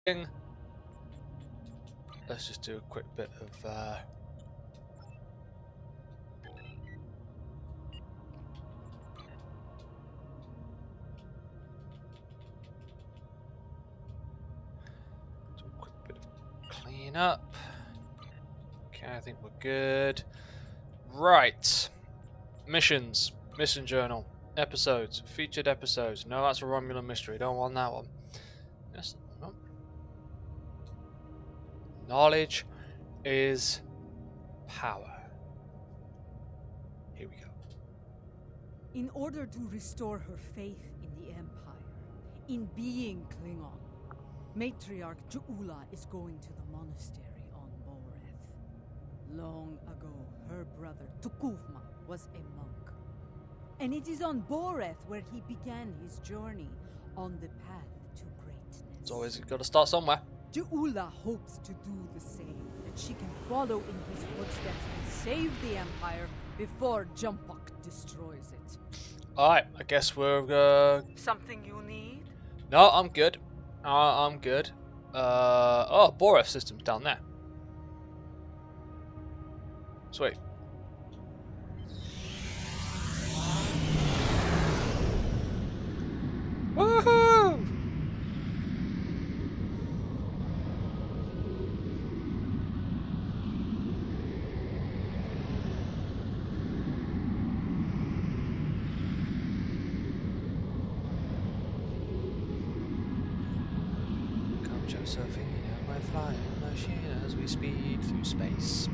Let's just do a quick bit of clean up. Okay, I think we're good. Right. Missions. Mission journal. Episodes. Featured episodes. No, that's a Romulan mystery. Don't want that one. Yes. No. Knowledge is power. Here we go. In order to restore her faith in the Empire, in being Klingon, Matriarch Ju'ula is going to the monastery on Boreth. Long ago, her brother Tukuvma was a monk. And it is on Boreth where he began his journey on the path to greatness. It's always got to start somewhere. Ju'ula hopes to do the same, that she can follow in his footsteps and save the Empire before Jumpok destroys it. Alright, I guess we're Something you need? No, I'm good. I'm good. Oh, Boreth system's down there. Sweet. Woohoo! Come Josephine and my flying machine as we speed through space.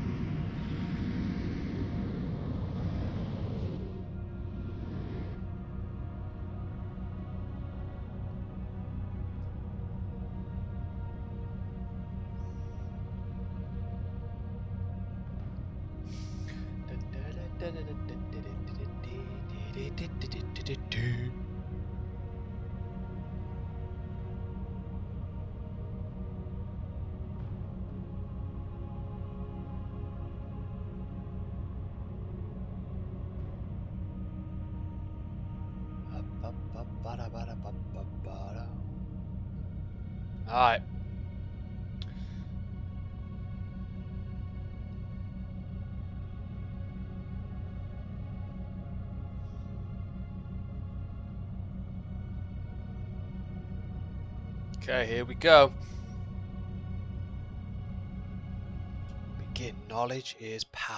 Alright. Okay, here we go. Begin. Knowledge is power.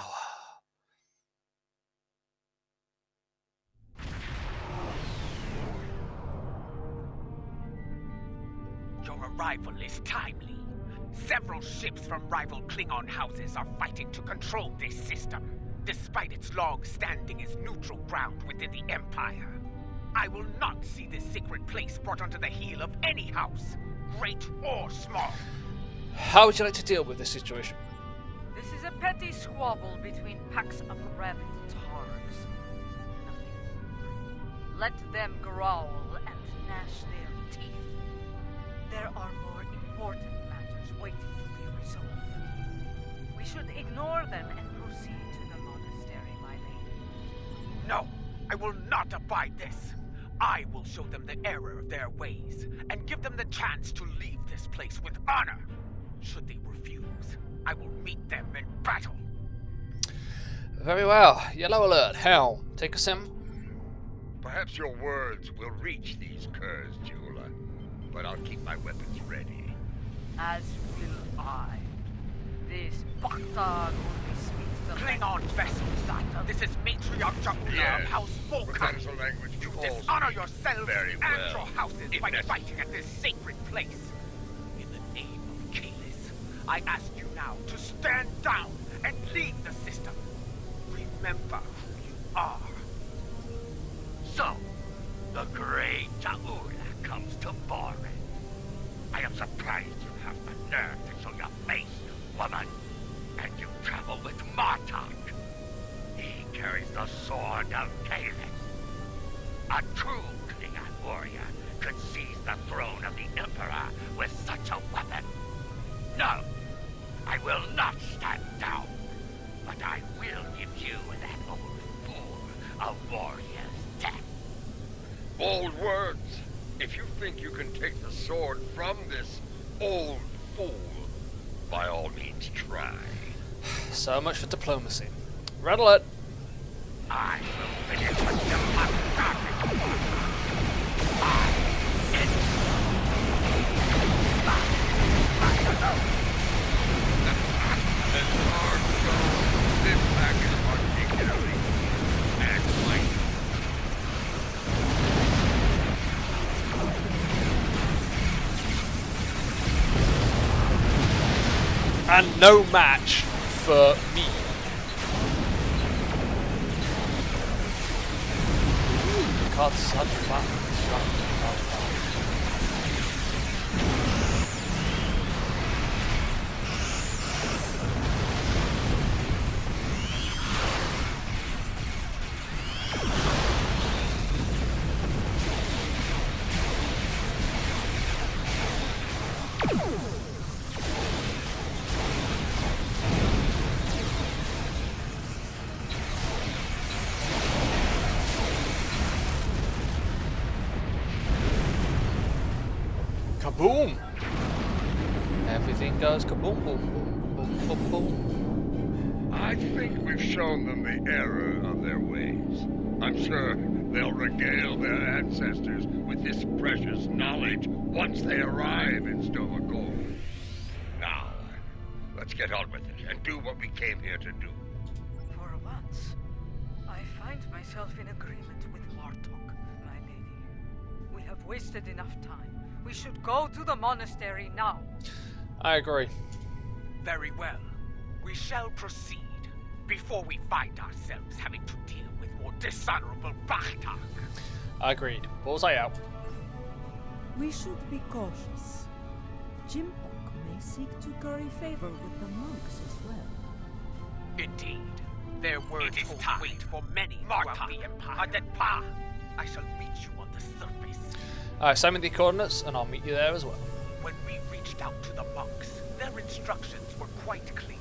Your arrival is timely. Several ships from rival Klingon houses are fighting to control this system, despite its long standing as neutral ground within the Empire. I will not see this sacred place brought under the heel of any house, great or small. How would you like to deal with this situation? This is a petty squabble between packs of rabid targs. Nothing. Let them growl and gnash their teeth. There are more important matters waiting to be resolved. We should ignore them and proceed to the monastery, my lady. No, I will not abide this. I will show them the error of their ways, and give them the chance to leave this place with honor. Should they refuse, I will meet them in battle. Very well. Yellow alert. Helm. Take a sim. Perhaps your words will reach these curs, Ju'ula, but I'll keep my weapons ready. As will I. This Bactard only speaks the Klingon vessels, this is Matriarch Ju'ula Yes, of House but Vulcan. that is a language You calls dishonor me. yourselves Very and well. your houses If by necessary. fighting at this sacred place. In the name of Kalis, I ask you now to stand down and leave the system. Remember who you are. So, the great Ju'ula comes to Boreth. I am surprised you have the nerve to show your face, woman. And you travel with Martok. He carries the sword of Kalis. A true Klingon warrior could seize the throne of the Emperor with such a weapon. No, I will not stand down. But I will give you that old fool a warrior's death. Bold words. If you think you can take the sword from this old fool, by all means try. So much for diplomacy. Red alert. I will finish what you must garbage for. As far goes, this pack is particularly and mighty. And no match for me. God, such fun. Kaboom! Everything goes kaboom, boom, boom, boom, boom, boom. I think we've shown them the error of their ways. I'm sure they'll regale their ancestors with this precious knowledge once they arrive in Stovacor. Now, let's get on with it and do what we came here to do. For once, I find myself in agreement with Martok, my lady. We have wasted enough time. We should go to the monastery now. I agree. Very well. We shall proceed before we find ourselves having to deal with more dishonorable Bachtak. Agreed. Bullseye out. We should be cautious. Jimpok may seek to curry favor with the monks as well. Indeed. Their words It is hold time. weight for many Marta, throughout the Empire. Adenpa, I shall meet you on the surface. Alright, send me the coordinates and I'll meet you there as well. When we reached out to the monks, their instructions were quite clear.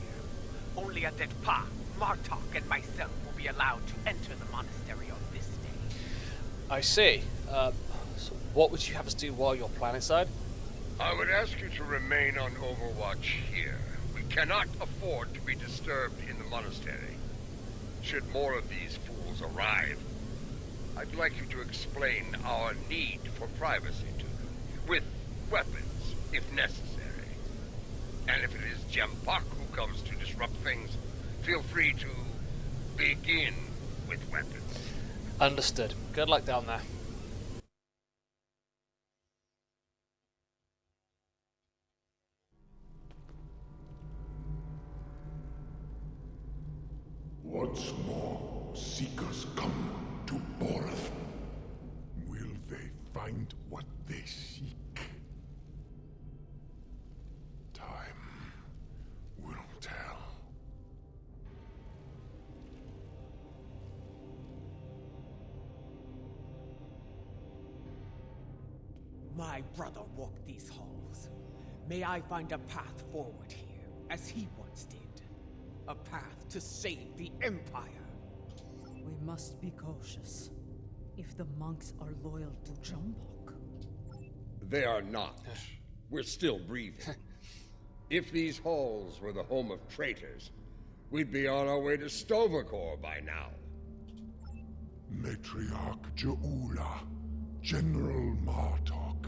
Only Adenpa, Martok, and myself will be allowed to enter the monastery on this day. I see. So what would you have us do while you're planet-side? I would ask you to remain on Overwatch here. We cannot afford to be disturbed in the monastery. Should more of these fools arrive, I'd like you to explain our need for privacy to them, with weapons, if necessary. And if it is Jempak who comes to disrupt things, feel free to begin with weapons. Understood. Good luck down there. Once more, seekers come to Boreth. Will they find what they seek? Time will tell. My brother walked these halls. May I find a path forward here, as he once did. A path to save the Empire. We must be cautious. If the monks are loyal to Jumbok. They are not. We're still breathing. If these halls were the home of traitors, we'd be on our way to Stovacor by now. Matriarch Jaula, General Martok,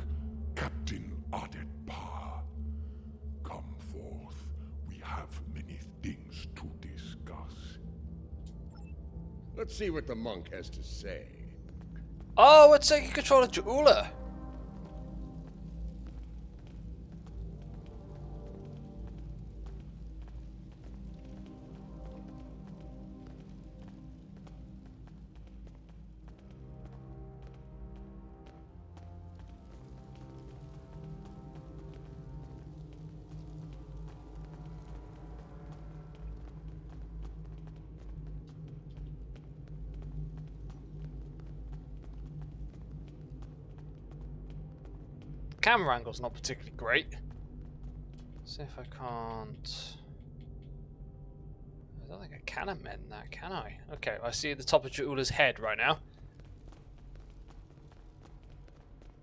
Captain Adetpa. Come forth. We have many things to discuss. Let's see what the monk has to say. Oh, we're taking control of Jaula. Camera angle's not particularly great. See if I can't. I don't think I can amend that, can I? Okay, I see the top of Jaula's head right now.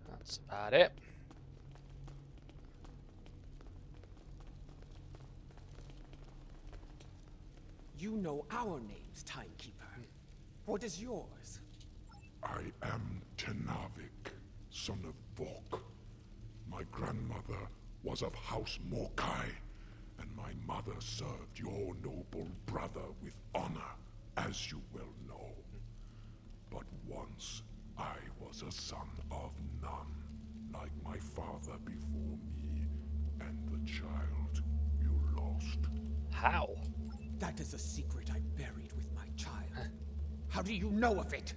That's about it. You know our names, Timekeeper. What is yours? I am Tenavik, son of Vok. My grandmother was of House Morkai, and my mother served your noble brother with honor, as you well know. But once I was a son of none, like my father before me, and the child you lost. How? That is a secret I buried with my child. How do you know of it?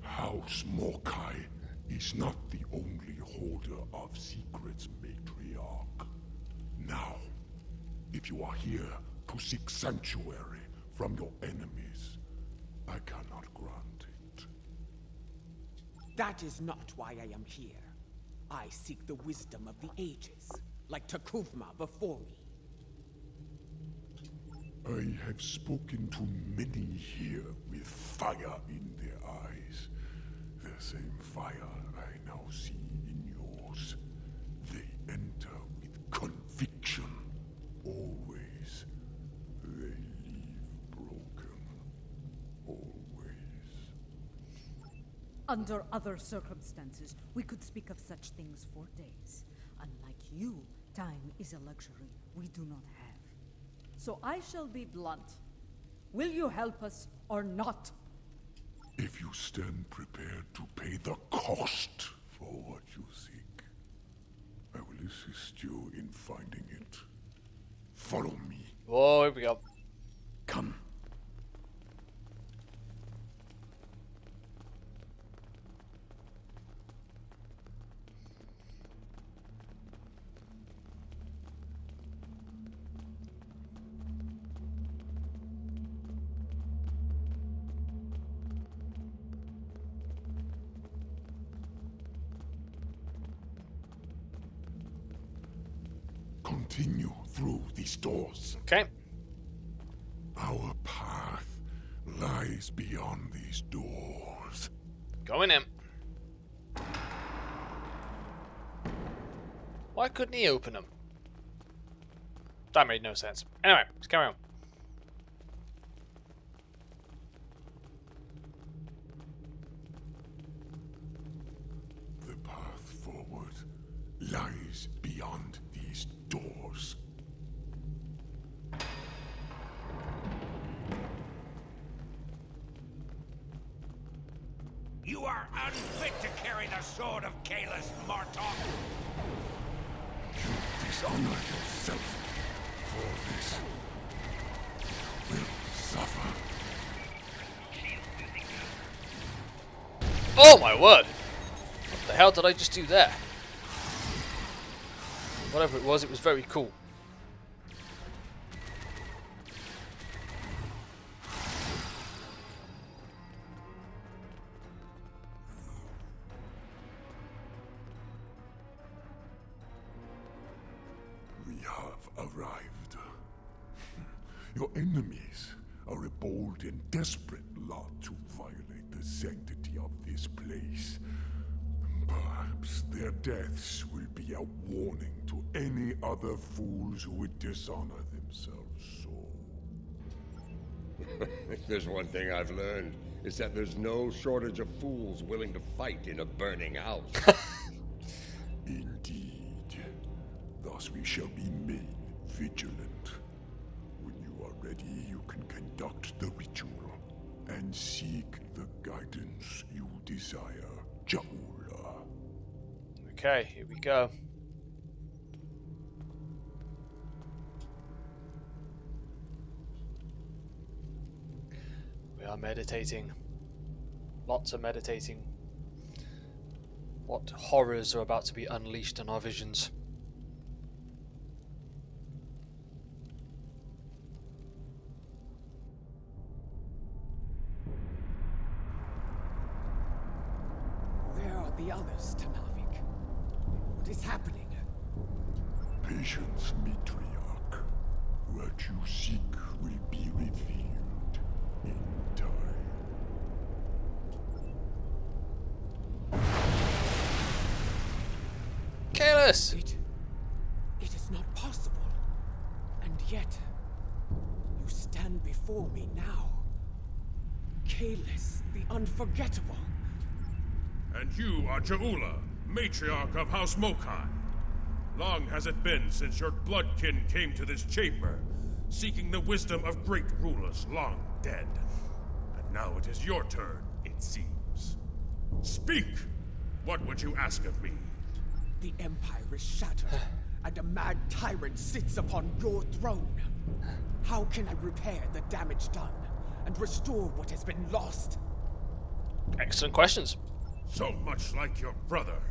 House Morkai is not the only holder of secrets, matriarch. Now, if you are here to seek sanctuary from your enemies, I cannot grant it. That is not why I am here. I seek the wisdom of the ages, like Takuvma before me. I have spoken to many here with fire in their eyes. The same fire I now see in yours. They enter with conviction, always. They leave broken, always. Under other circumstances, we could speak of such things for days. Unlike you, time is a luxury we do not have. So I shall be blunt. Will you help us or not? If you stand prepared to pay the cost for what you seek, I will assist you in finding it. Follow me. Oh, here we go. Come. Continue through these doors. Okay. Our path lies beyond these doors. Going in. Why couldn't he open them? That made no sense. Anyway, let's carry on. The path forward lies beyond these doors. You are unfit to carry the sword of Kalis, Martok. You dishonor yourself for this. Will suffer. Oh my word! What the hell did I just do there? Whatever it was very cool. We have arrived. Your enemies are a bold and desperate lot to violate the sanctity of this place. Perhaps their deaths will be a warning to any other fools who would dishonor themselves so. If there's one thing I've learned, it's that there's no shortage of fools willing to fight in a burning house. Indeed. Thus we shall be made vigilant. When you are ready, you can conduct the ritual and seek the guidance you desire, Jaula. Okay, here we go. We are meditating. Lots of meditating. What horrors are about to be unleashed on our visions? Where are the others, Tanavik? What is happening? Patience, matriarch. What you seek will be revealed in time. Kalis! It is not possible. And yet, you stand stand before me now. Kalis, the Unforgettable. And you are Jaula, matriarch of House Mokai. Long has it been since your bloodkin came to this chamber, seeking the wisdom of great rulers long dead. And now it is your turn, it seems. Speak! What would you ask of me? The Empire is shattered, and a mad tyrant sits upon your throne. How can I repair the damage done, and restore what has been lost? Excellent questions. So much like your brother,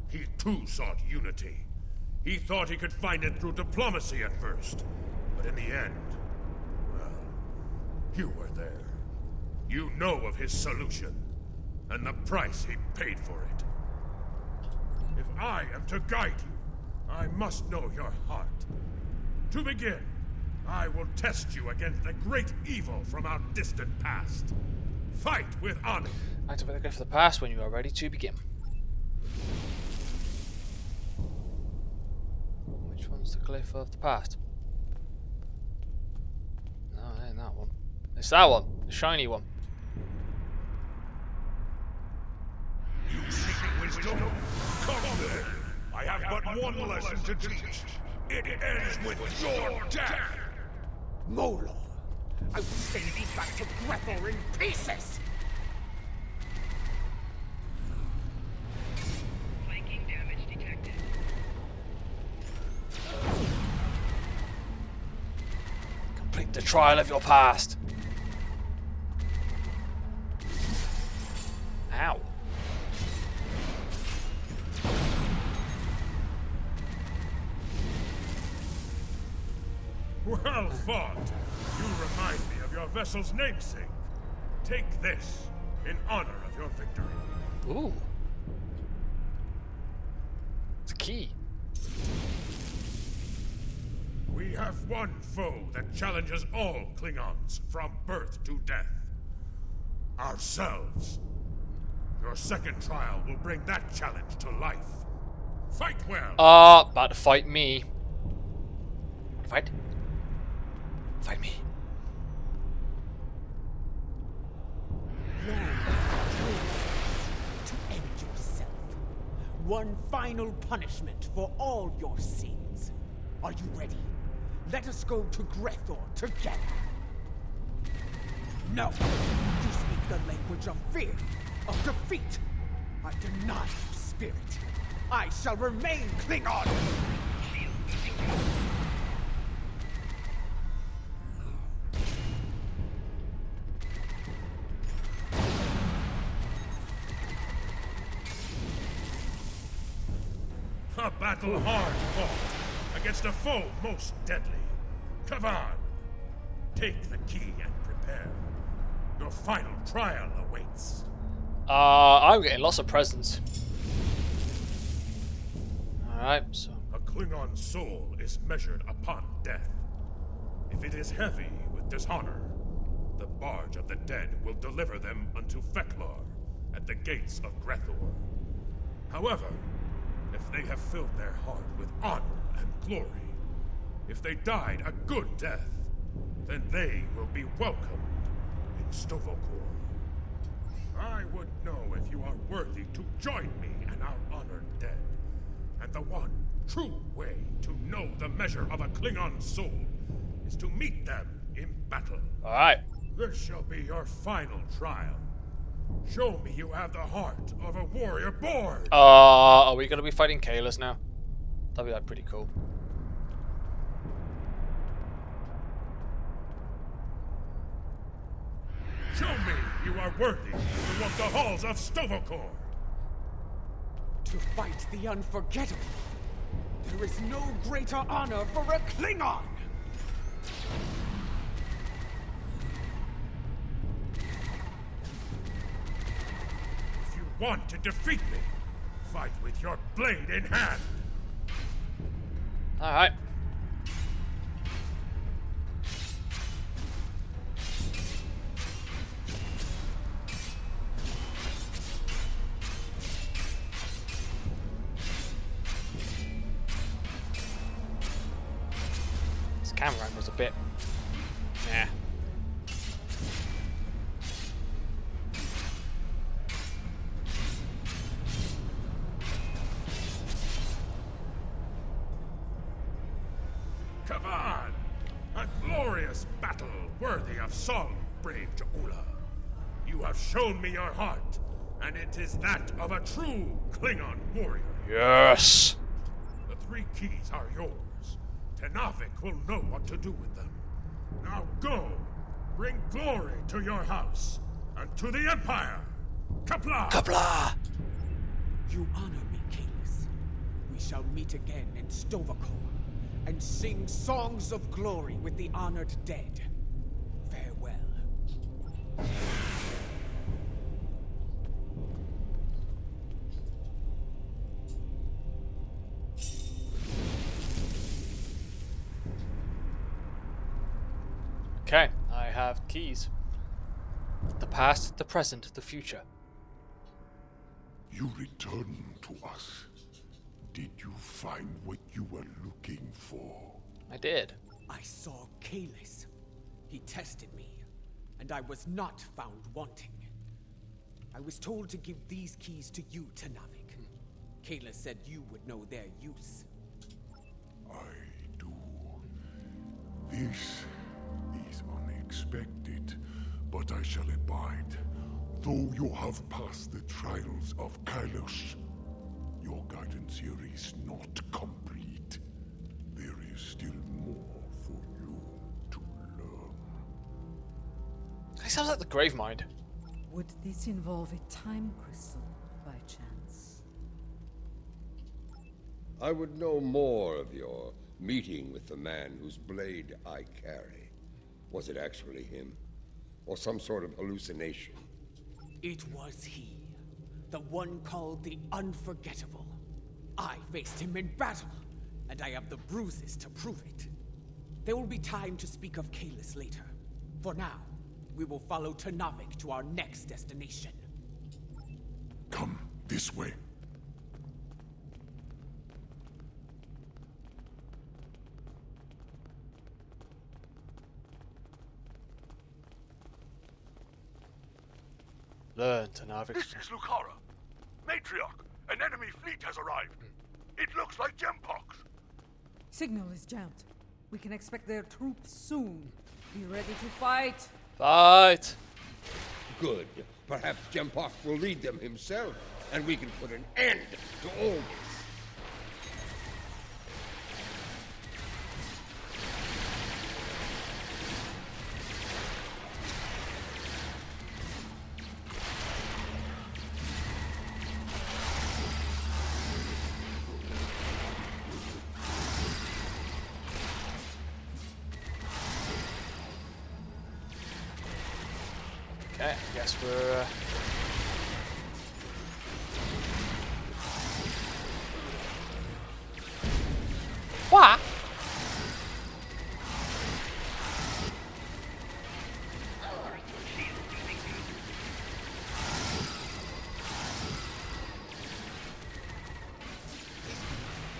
he too sought unity. He thought he could find it through diplomacy at first, but in the end, well, you were there. You know of his solution, and the price he paid for it. If I am to guide you, I must know your heart. To begin, I will test you against the great evil from our distant past. Fight with honor. Activate the glyph of the past when you are ready to begin. Which one's the glyph of the past? No, it ain't that one. It's that one, the shiny one. You seek wisdom? Come then. I have but one lesson to teach. It ends with your death. Molor, I will send thee back to Grethor in pieces! Flanking damage detected. Complete the trial of your past. Ow. Well fought. You remind me of your vessel's namesake. Take this in honor of your victory. Ooh. It's a key. We have one foe that challenges all Klingons from birth to death. Ourselves. Your second trial will bring that challenge to life. Fight well. About to fight me. Fight? Fight me. To end yourself. One final punishment for all your sins. Are you ready? Let us go to Grethor together. No! You speak the language of fear, of defeat. I deny your spirit. I shall remain Klingon! A battle hard fought against a foe most deadly. Kavan, take the key and prepare. Your final trial awaits. I'm getting lots of presents. Alright, so. A Klingon soul is measured upon death. If it is heavy with dishonor, the barge of the dead will deliver them unto Feklar at the gates of Grethor. However, if they have filled their heart with honor and glory, if they died a good death, then they will be welcomed in Stovokor. I would know if you are worthy to join me and our honored dead. And the one true way to know the measure of a Klingon soul is to meet them in battle. Alright. This shall be your final trial. Show me you have the heart of a warrior born. Are we gonna be fighting Kalis now? That'd be like pretty cool. Show me you are worthy to walk the halls of Stovokor. To fight the Unforgettable, there is no greater honor for a Klingon! If you want to defeat me, fight with your blade in hand. Alright. This camera angle's a bit... nah. have song, brave Jaula. You have shown me your heart, and it is that of a true Klingon warrior. Yes. The 3 keys are yours. Tenavik will know what to do with them. Now go, bring glory to your house, and to the Empire. Kapla! Kapla! You honor me, Kalis. We shall meet again in Stovacor and sing songs of glory with the honored dead. Farewell. Okay, I have keys. The past, the present, the future. You return to us. Did you find what you were looking for? I did. I saw Kalis. He tested me, and I was not found wanting. I was told to give these keys to you, Tenavik. Kalis said you would know their use. I do. This is unexpected, but I shall abide. Though you have passed the trials of Kailash, your guidance here is not complete. There is still more for you to learn. He sounds like the Gravemind. Would this involve a time crystal, by chance? I would know more of your meeting with the man whose blade I carry. Was it actually him? Or some sort of hallucination? It was he. The one called the Unforgettable. I faced him in battle, and I have the bruises to prove it. There will be time to speak of Kalis later. For now, we will follow Tenavik to our next destination. Come this way. Learn to navigate. This is Lucara. Matriarch, an enemy fleet has arrived. It looks like Gempox. Signal is jammed. We can expect their troops soon. Be ready to fight. Fight! Good. Perhaps Gempox will lead them himself, and we can put an end to all this. Okay, I guess we're... What?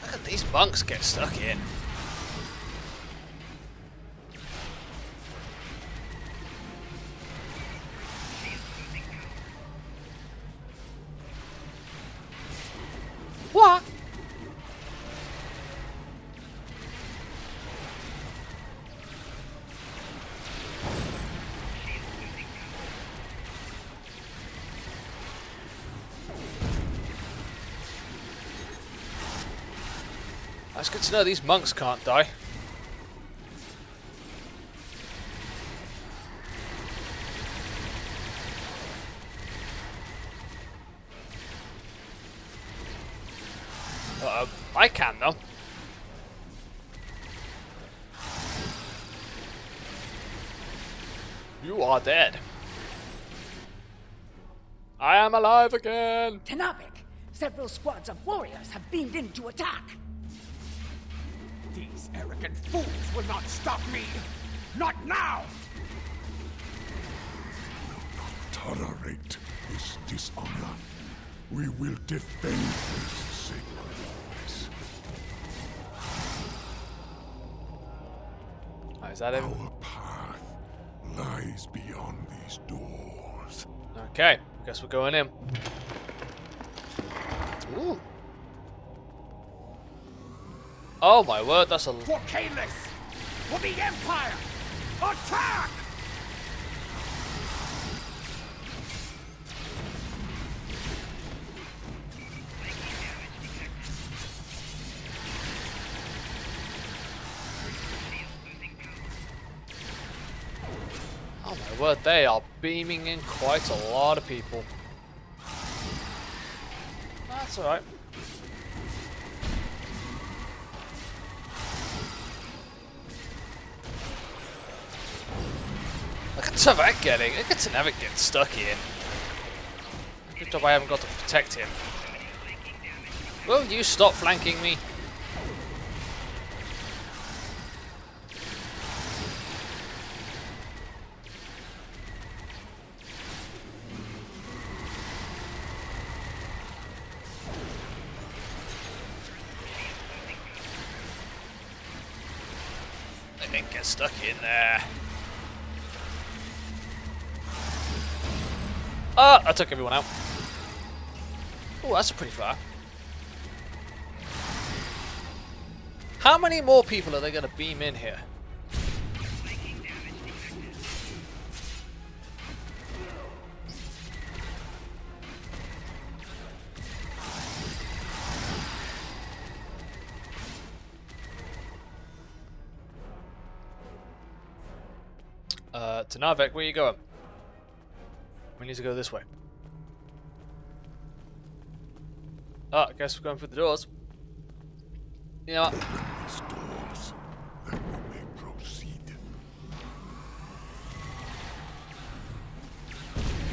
Look at these monks get stuck in. What? That's good to know these monks can't die. I can though. You are dead. I am alive again. Tenavik, several squads of warriors have beamed in to attack. These arrogant fools will not stop me! Not now! Tolerate this dishonor. We will defend this sacred place. Oh, is that him? Our path lies beyond these doors. Okay, guess we're going in. Ooh. Oh my word, that's a... For Kalis! For the Empire! Attack! word, they are beaming in quite a lot of people. That's alright. Look at Tavek getting. Look at Tavek getting stuck in. Good job I haven't got to protect him. Will you stop flanking me? They didn't get stuck in there. Ah, I took everyone out. Oh, that's a pretty flower. How many more people are they going to beam in here? To Narvek, where are you going? We need to go this way. Ah, I guess we're going through the doors. You know what? These doors, then we may proceed.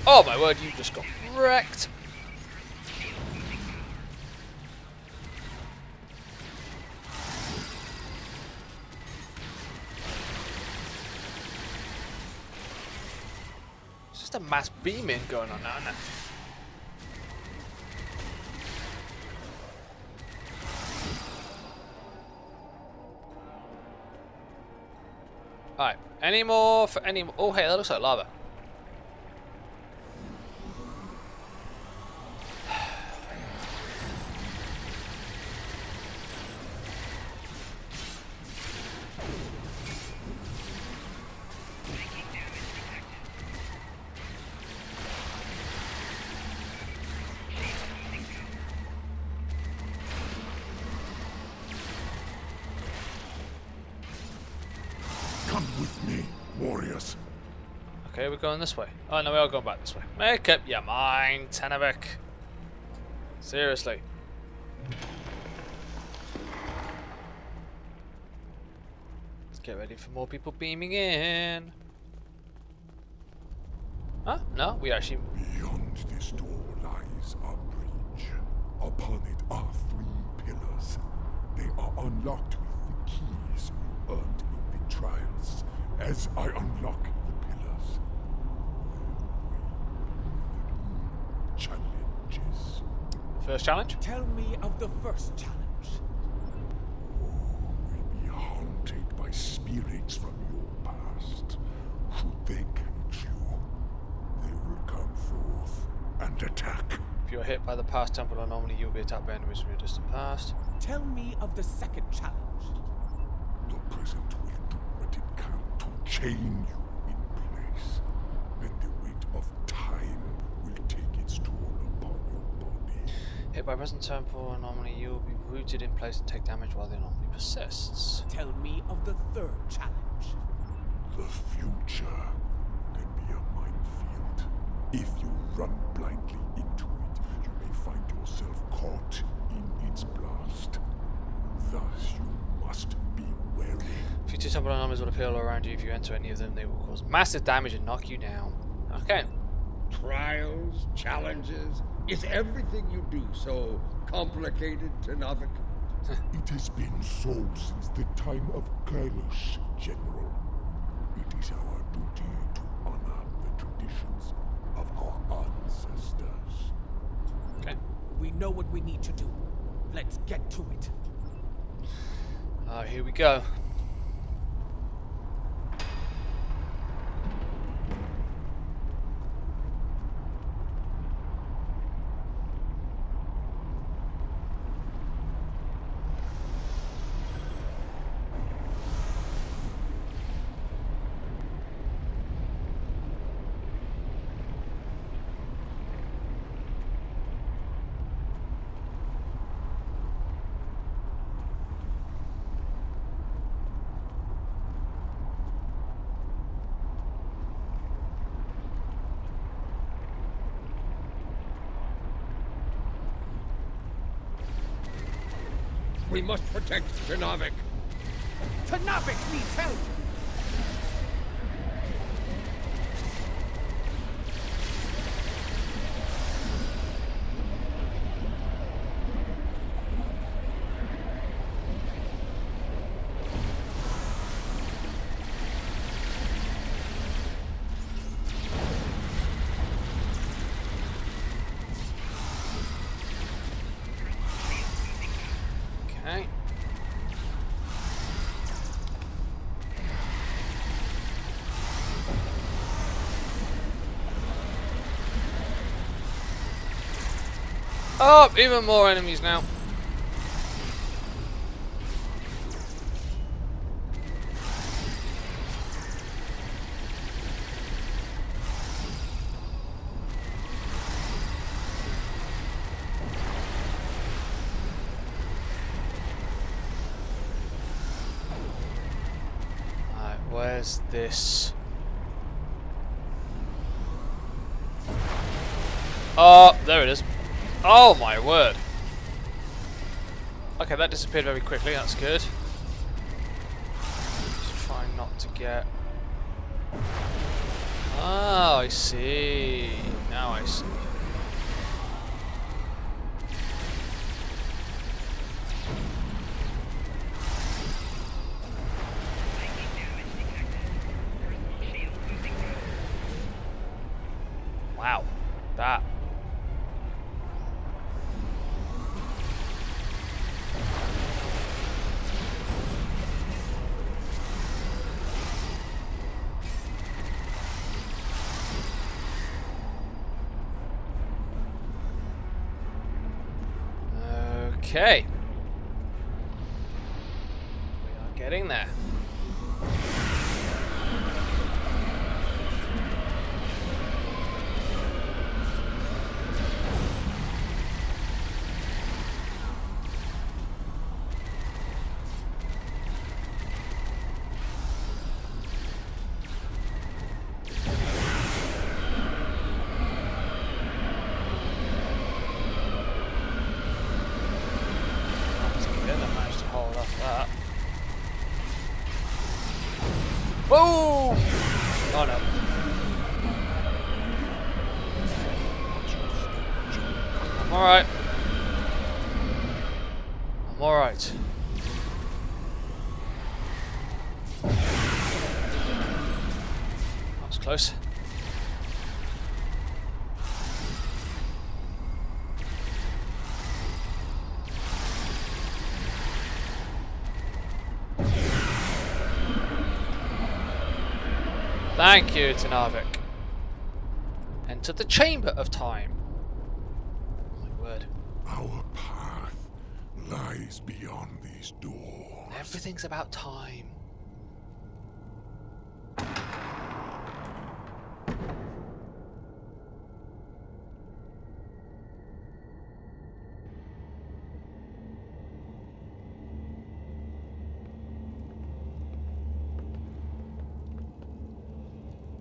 Oh my word, you just got wrecked. It's just a mass beaming going on now, isn't it? Alright, any more for any more? Oh, hey, that looks like lava. Come with me, warriors. Okay, we're going this way. Oh no, we are going back this way. Make up your mind, Tenavik. Seriously. Let's get ready for more people beaming in. Huh? No, we actually... Beyond this door lies a bridge. Upon it are 3 pillars. They are unlocked with the keys you earned in the trials. As I unlock the pillars, there will be 3 challenges. First challenge? Tell me of the first challenge. Will be haunted by spirits from your past. Should they catch you, they will come forth and attack. If you're hit by the past temple, normally you'll be attacked by enemies from your distant past. Tell me of the second challenge. The present will do what it can to chain you in place, and the weight of time will take its toll upon your body. Hit by present temple, normally you'll be rooted in place and take damage while the anomaly persists. Tell me of the third challenge. The future can be a minefield. If you run blindly into it, you may find yourself caught in its blast. Thus, you must be wary. Future temple anomalies will appear all around you. If you enter any of them, they will cause massive damage and knock you down. Okay. Trials, challenges, is everything you do so complicated, Tenavik? It has been so since the time of Kailash, General. It is our duty to honor the traditions of our ancestors. Okay. We know what we need to do. Let's get to it. Here we go. We must protect Ternavik. Ternavik needs help! Okay. Oh, even more enemies now. Alright, where's this? Oh, there it is. Oh my word. Okay, that disappeared very quickly, that's good. Just trying not to get... Oh, I see. Now I see. Wow. That. Okay. We are getting there. Whoa! Oh no. I'm alright. I'm alright. That was close. Thank you, Ternavik. Enter the Chamber of Time. Oh my word. Our path lies beyond these doors. Everything's about time.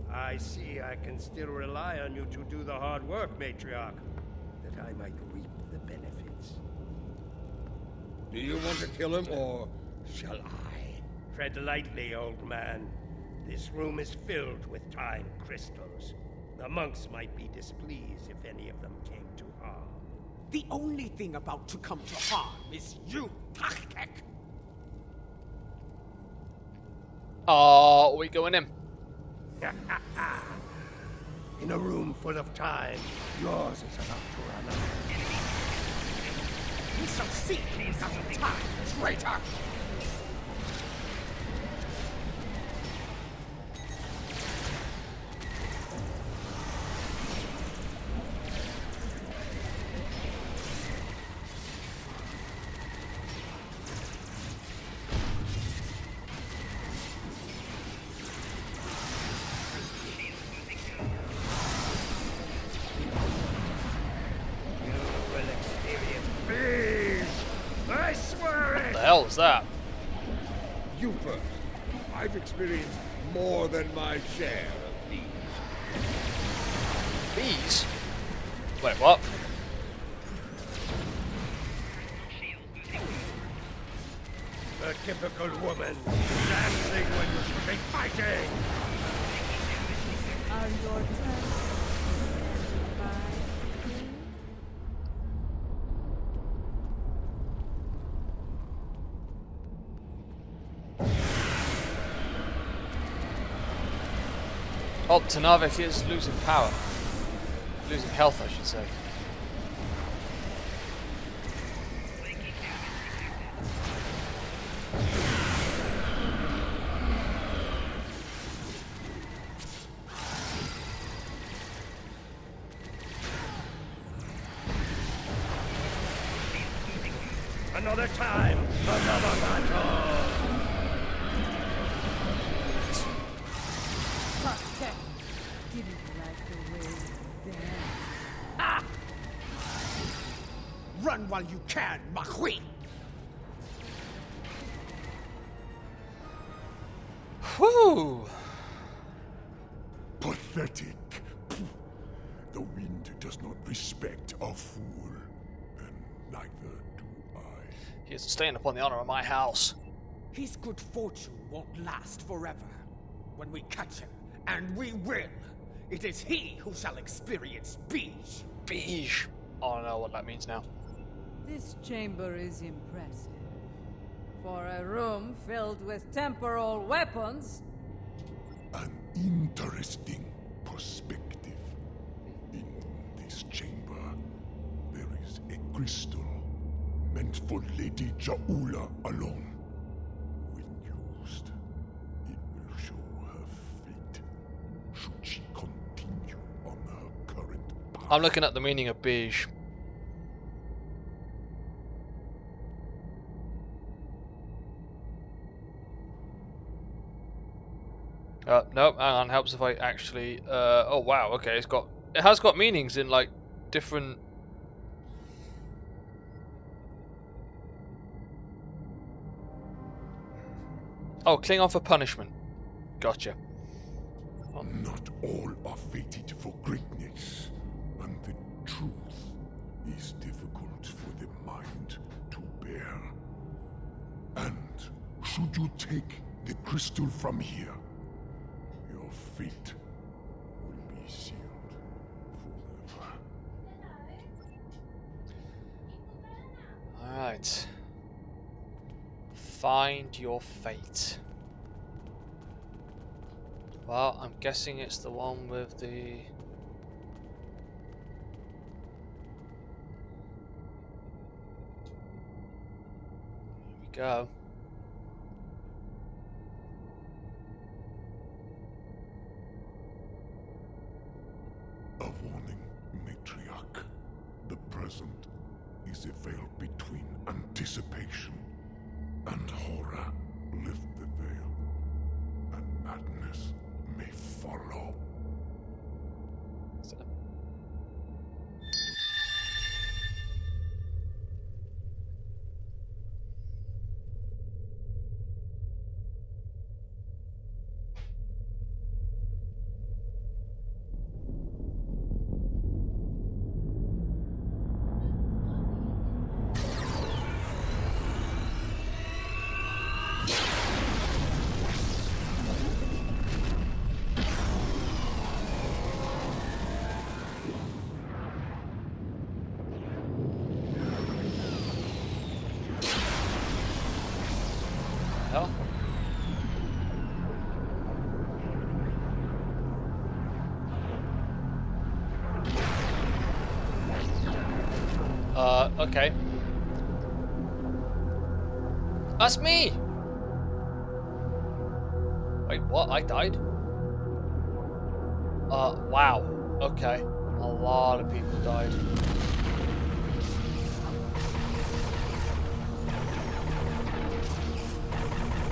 I see I can still rely on you to do the hard work, Matriarch, that I might reap the benefits. Do you want to kill him, or shall I? Tread lightly, old man. This room is filled with time crystals. The monks might be displeased if any of them came to harm. The only thing about to come to harm is you, Tachkek! Oh, we going in. In a room full of time, yours is about to run out. We shall see the result of time, traitor! What the hell is that? You first. I've experienced more than my share of these. Bees? Wait, what? A typical woman, dancing when you should be fighting! Are your tasks by Oh, Tanavik is losing power. Losing health, I should say. Another time, another battle! Didn't like the way you dance. Run while you can, ma queen! Whew! Pathetic. The wind does not respect a fool, and neither do I. He is staying upon the honor of my house. His good fortune won't last forever. When we catch him, and we will, it is he who shall experience beige. Beige. Oh, I know what that means now. This chamber is impressive. For a room filled with temporal weapons, An interesting perspective. In this chamber, there is a crystal meant for Lady Jaula alone. When used, it will show her fate, should she continue on her current path. I'm looking at the meaning of beige. Nope, hang on, helps if I actually, oh wow, okay, it has got meanings in, like, different... Oh, cling on for punishment. Gotcha. Not all are fated for greatness, and the truth is difficult for the mind to bear. And should you take the crystal from here, your fate will be sealed forever. Alright. Find your fate. Well, I'm guessing it's the one with the... Here we go. A warning, matriarch. The present is a veil between anticipation and horror. Lift the veil, and madness may follow. hell? Okay. That's me! Wait, what? I died? Wow. Okay. A lot of people died.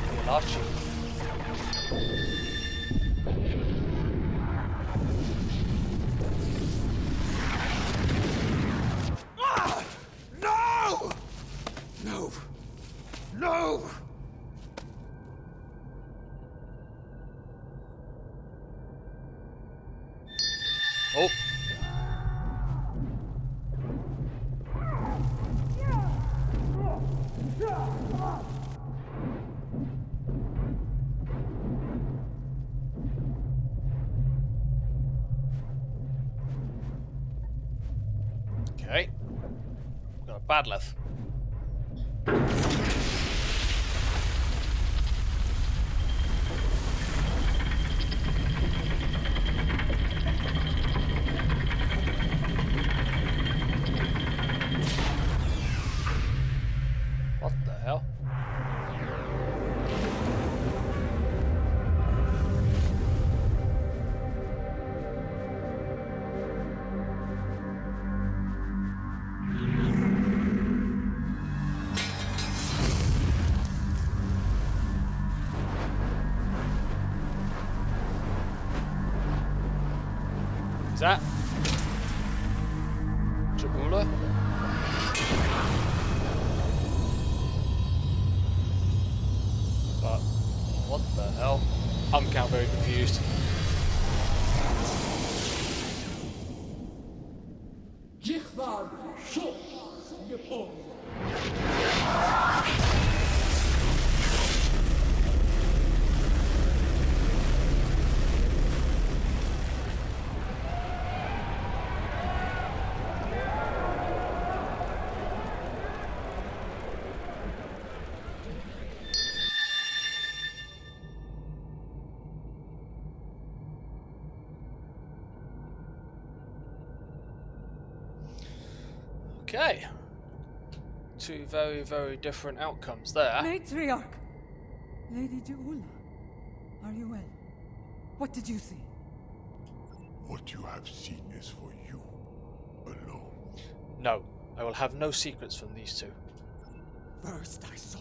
The Archie. No! No! No! Oh. Badleth. What the hell? Is that Jabula? But what the hell? I'm kind of very confused. Okay. Two very, very different outcomes there. Matriarch! Lady Juula, are you well? What did you see? What you have seen is for you alone. No, I will have no secrets from these two. First I saw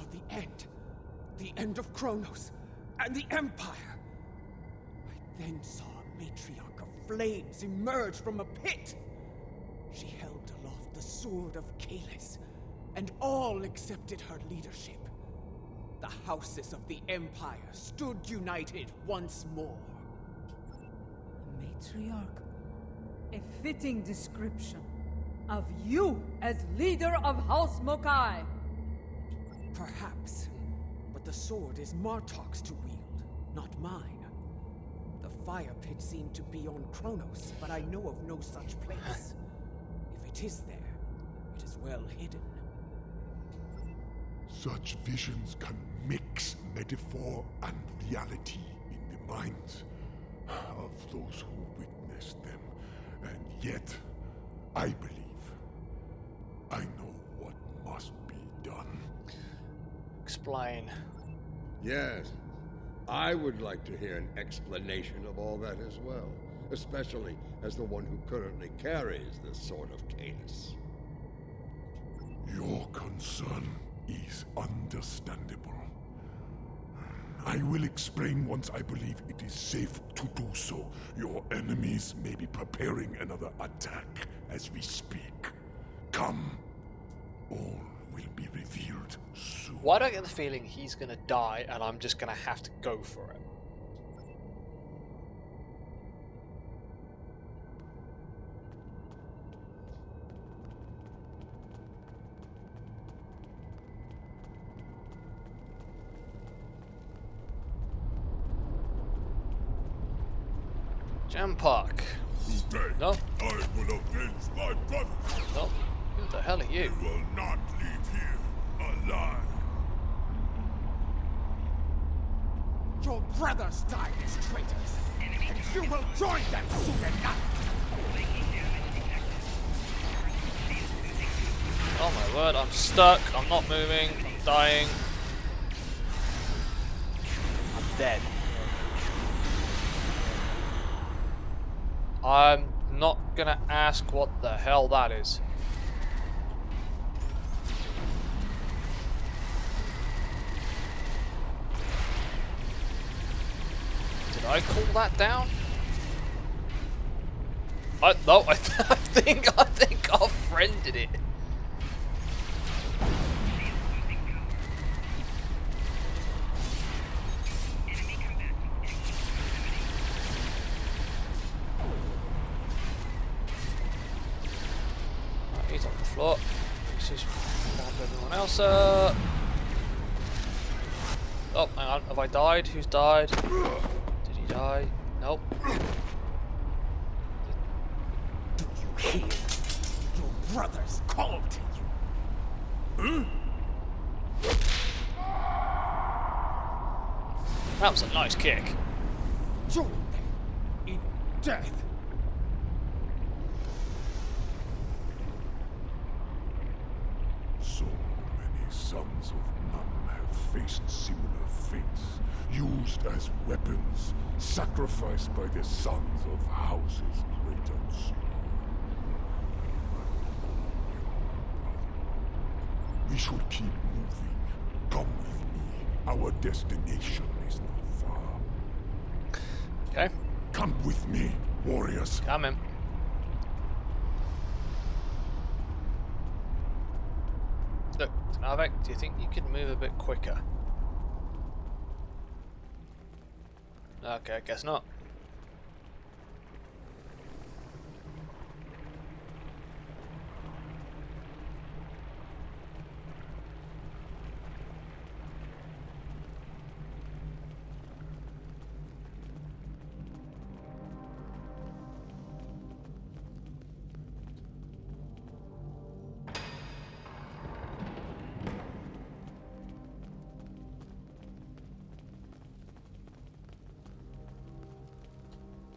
the end of Kronos, and the Empire. I then saw a matriarch of flames emerge from a pit. She held aloft the sword of Kalis, and all accepted her leadership. The houses of the Empire stood united once more. Matriarch, a fitting description of you as leader of House Mokai. Perhaps, but the sword is Martok's to wield, not mine. The fire pit seemed to be on Kronos, but I know of no such place. If it is there, it is well hidden. Such visions can mix metaphor and reality in the minds of those who witnessed them. And yet, I believe I know what must be done. Explain. Yes, I would like to hear an explanation of all that as well, especially as the one who currently carries the Sword of Canis. Your concern is understandable. I will explain once I believe it is safe to do so. Your enemies may be preparing another attack as we speak. Come. All will be revealed soon. Why do I get the feeling he's gonna die and I'm just gonna have to go for it? Jam Park. Today, No. I will avenge my brother. No. Who the hell are you? You will not leave here alive. Your brothers died as traitors, and you will join them soon enough! Oh my word, I'm stuck, I'm not moving, I'm dying. I'm dead. I'm not gonna ask what the hell that is. Did I call that down? No, I think our friend did it. Right, he's on the floor. Let's just round everyone else up. Oh, hang on. Have I died? Who's died? Did he die? Nope. Do you hear? Your brothers called to you. That was a nice kick. Join them in death. So many sons of none have faced similar fates, used as weapons, sacrificed by the sons of houses great and small. We should keep moving. Come with me. Our destination is not far. Okay. Come with me, warriors. Come in. Look, Navek, do you think you could move a bit quicker? Okay, I guess not.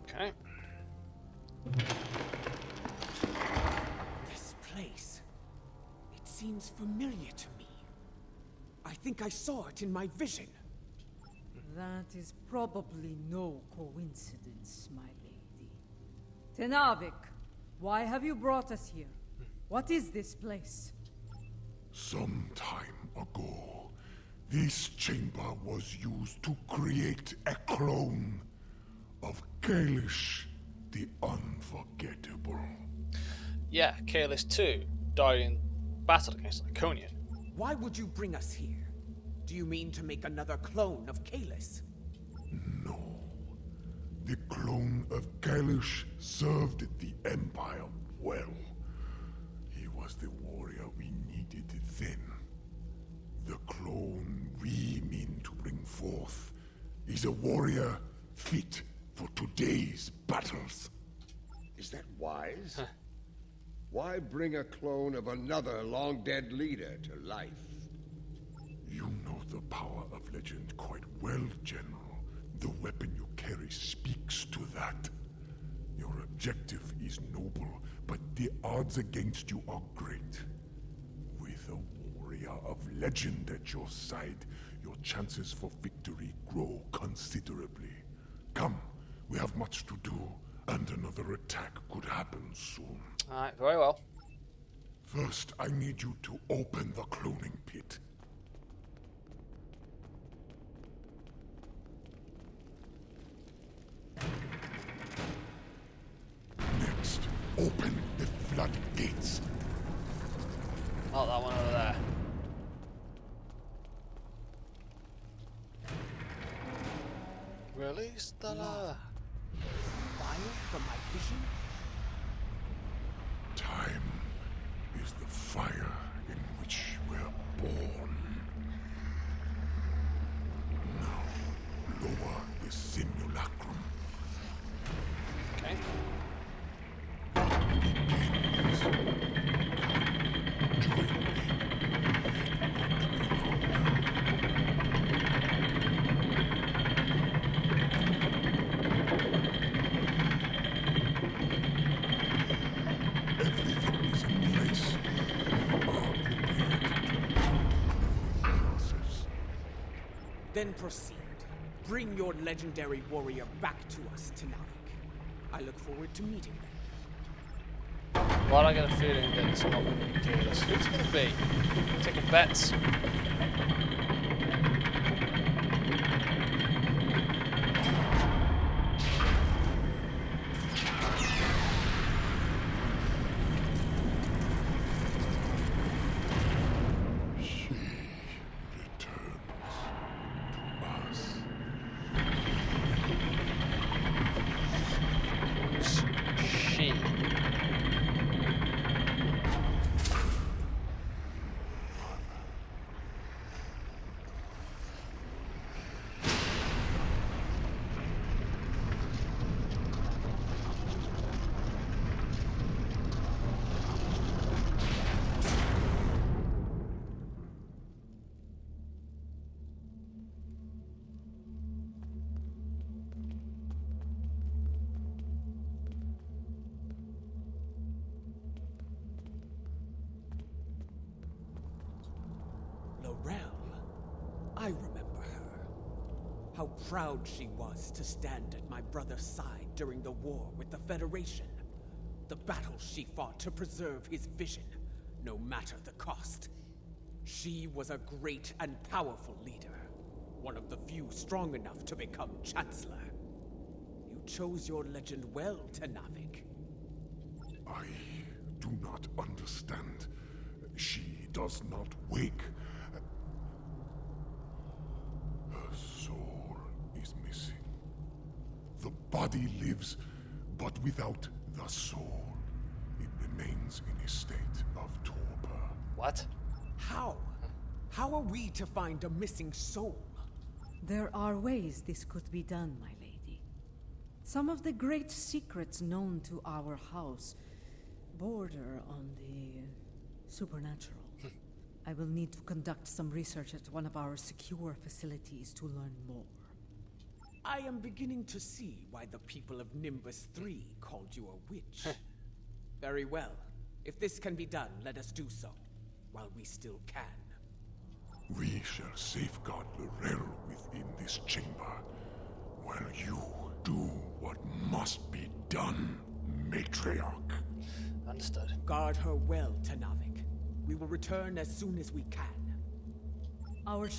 Okay. This place. It seems familiar to me. I think I saw it in my vision. That is probably no coincidence, my lady. Tenavik, why have you brought us here? What is this place? Some time ago, this chamber was used to create a clone of Kalish the Unforgettable. Yeah, Kalis 2 died in battle against Iconian. Why would you bring us here? Do you mean to make another clone of Kalis? No. The clone of Kalish served the Empire well. He was the warrior we needed then. The clone we mean to bring forth is a warrior fit for today's battles. Is that wise? Why bring a clone of another long-dead leader to life? You know the power of legend quite well, General. The weapon you carry speaks to that. Your objective is noble, but the odds against you are great. With a warrior of legend at your side, your chances for victory grow considerably. Come, we have much to do, and another attack could happen soon. Alright, very well. First, I need you to open the cloning pit. Next, open the floodgates. Not that one over there. Release the lava. Fire from my vision? Time is the fire in which we're born. Now, lower the simulacrum. Okay. Begins. Join me. Everything is in place. We are prepared to begin the process. Then proceed. Bring your legendary warrior back to us, Tenavik. I look forward to meeting them. Well, I get a feeling that it's not going to be Kalis. Who's it going to be? Taking bets. She returns to us. Who's she? Laurel. I remember her. How proud she was to stand at my brother's side during the war with the Federation. The battles she fought to preserve his vision, no matter the cost. She was a great and powerful leader, one of the few strong enough to become Chancellor. You chose your legend well, Tenavik. I do not understand. She does not wake. Her soul is missing. The body lives, but without the soul. It remains in a state of torpor. What? How? How are we to find a missing soul? There are ways this could be done, my lady. Some of the great secrets known to our house border on the supernatural. I will need to conduct some research at one of our secure facilities to learn more. I am beginning to see why the people of Nimbus 3 called you a witch. Very well. If this can be done, let us do so, while we still can. We shall safeguard Laurel within this chamber, while you do what must be done, Matriarch. Understood. Guard her well, Tenavik. We will return as soon as we can. Our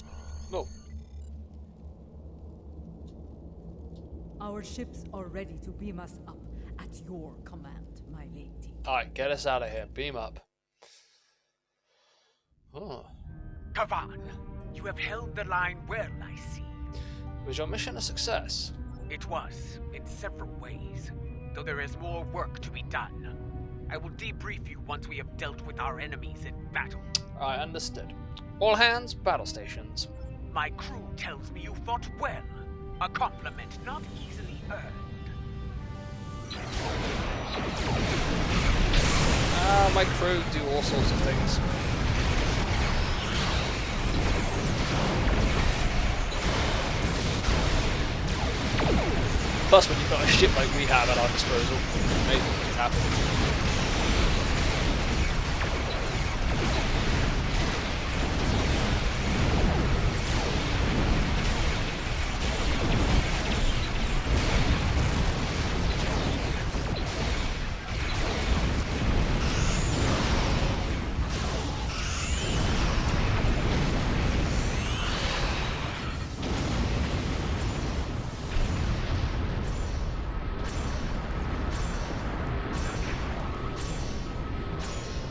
ships are ready to beam us up at your command, my lady. Alright, get us out of here. Beam up. Oh. Kavan, you have held the line well, I see. Was your mission a success? It was, in several ways, though there is more work to be done. I will debrief you once we have dealt with our enemies in battle. Alright, understood. All hands, battle stations. My crew tells me you fought well. A compliment not easily earned. My crew do all sorts of things. Plus, when you've got a ship like we have at our disposal, amazing things happen.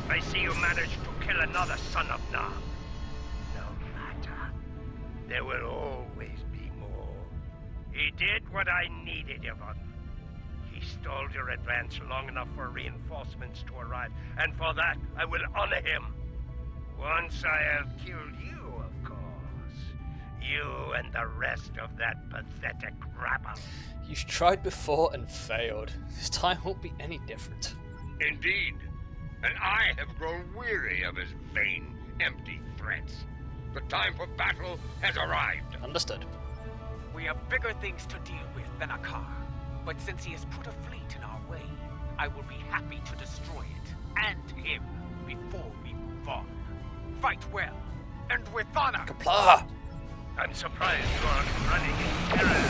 I see you managed to kill another son of Nam. No matter. There will always be more. He did what I needed of him. He stalled your advance long enough for reinforcements to arrive, and for that I will honor him. Once I have killed you, of course. You and the rest of that pathetic rabble. You've tried before and failed. This time won't be any different. Indeed. And I have grown weary of his vain, empty threats. The time for battle has arrived. Understood. We have bigger things to deal with than a car. But since he has put a fleet in our way, I will be happy to destroy it, and him, before we move on. Fight well, and with honor! Kapla! I'm surprised you aren't running in terror.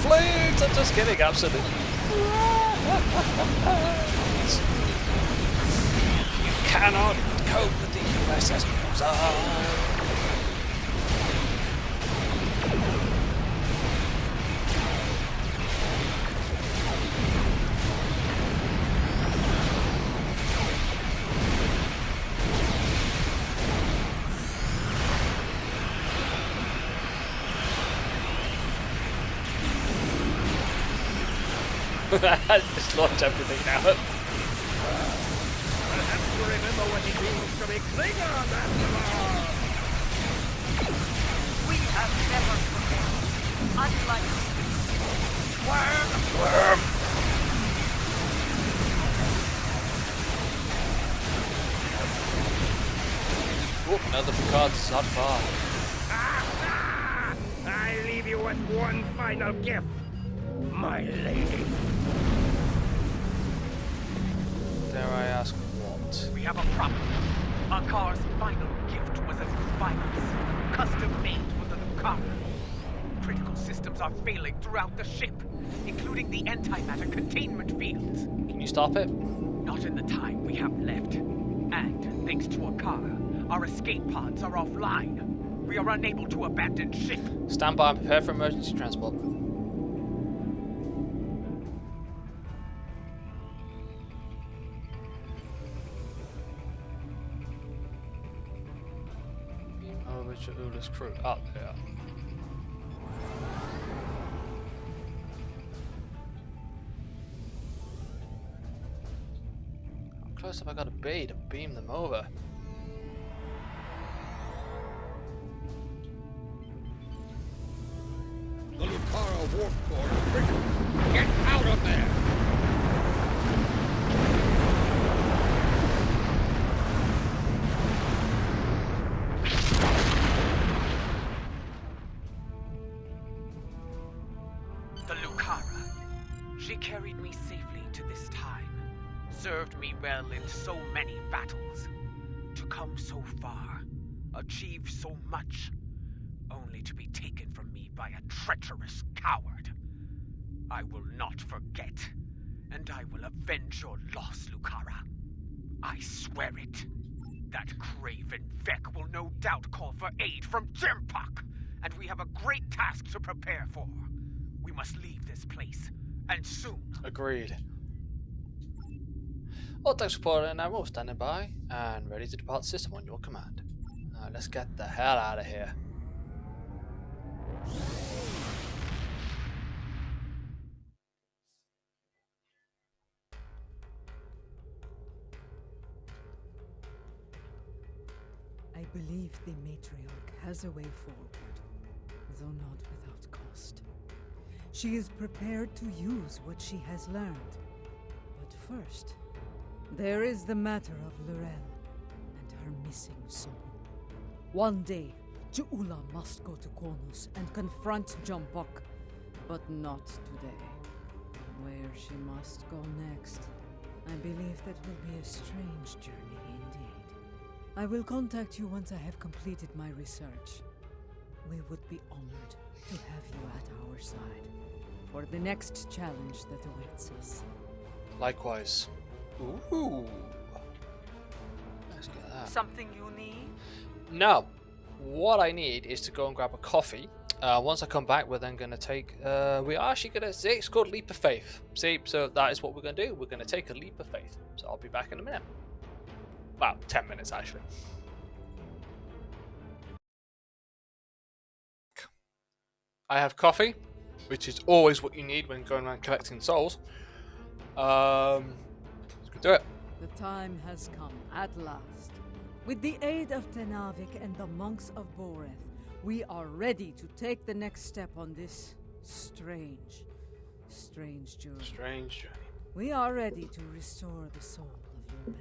Flames! I'm just kidding, absolutely. You cannot cope with the USS Bullseye. Just launch everything now. I'll have to remember what it means to be Klingon after all. We have never forgotten. Unlike Worm! Oh, another Picard's not far. I leave you with one final gift, my lady. have a problem. Akar's final gift was a new virus, custom made for the Lucara. Critical systems are failing throughout the ship, including the antimatter containment fields. Can you stop it? Not in the time we have left. And, thanks to Akara, our escape pods are offline. We are unable to abandon ship. Stand by and prepare for emergency transport. Beam over to Ula's crew. Up there. How close have I got to be to beam them over? The Lucara warp core is triggered. Get out of there! The Lucara. She carried me safely to this time. Served me well in so many battles. To come so far. Achieve so much. Only to be taken from me by a treacherous coward. I will not forget. And I will avenge your loss, Lucara. I swear it. That craven Vec will no doubt call for aid from Jimpak. And we have a great task to prepare for. We must leave this place, and soon. Agreed. Well, thanks for reporting, and we're standing by and ready to depart the system on your command. Let's get the hell out of here. I believe the matriarch has a way forward, though not without cost. She is prepared to use what she has learned. But first, there is the matter of Lorel and her missing soul. One day, Ju'ula must go to Konus and confront Jumbuck, but not today. Where she must go next, I believe that will be a strange journey indeed. I will contact you once I have completed my research. We would be honored to have you at our side for the next challenge that awaits us. Likewise. Ooh. Let's get that. Something you need? No. What I need is to go and grab a coffee. Once I come back, we're then going to take... we are actually going to... say it's called Leap of Faith. See, so that is what we're going to do. We're going to take a leap of faith. So I'll be back in a minute. About 10 minutes, actually. I have coffee, which is always what you need when going around collecting souls. Let's go do it. The time has come, at last. With the aid of Tenavik and the monks of Boreth, we are ready to take the next step on this strange journey. Strange journey. We are ready to restore the soul of Lorel.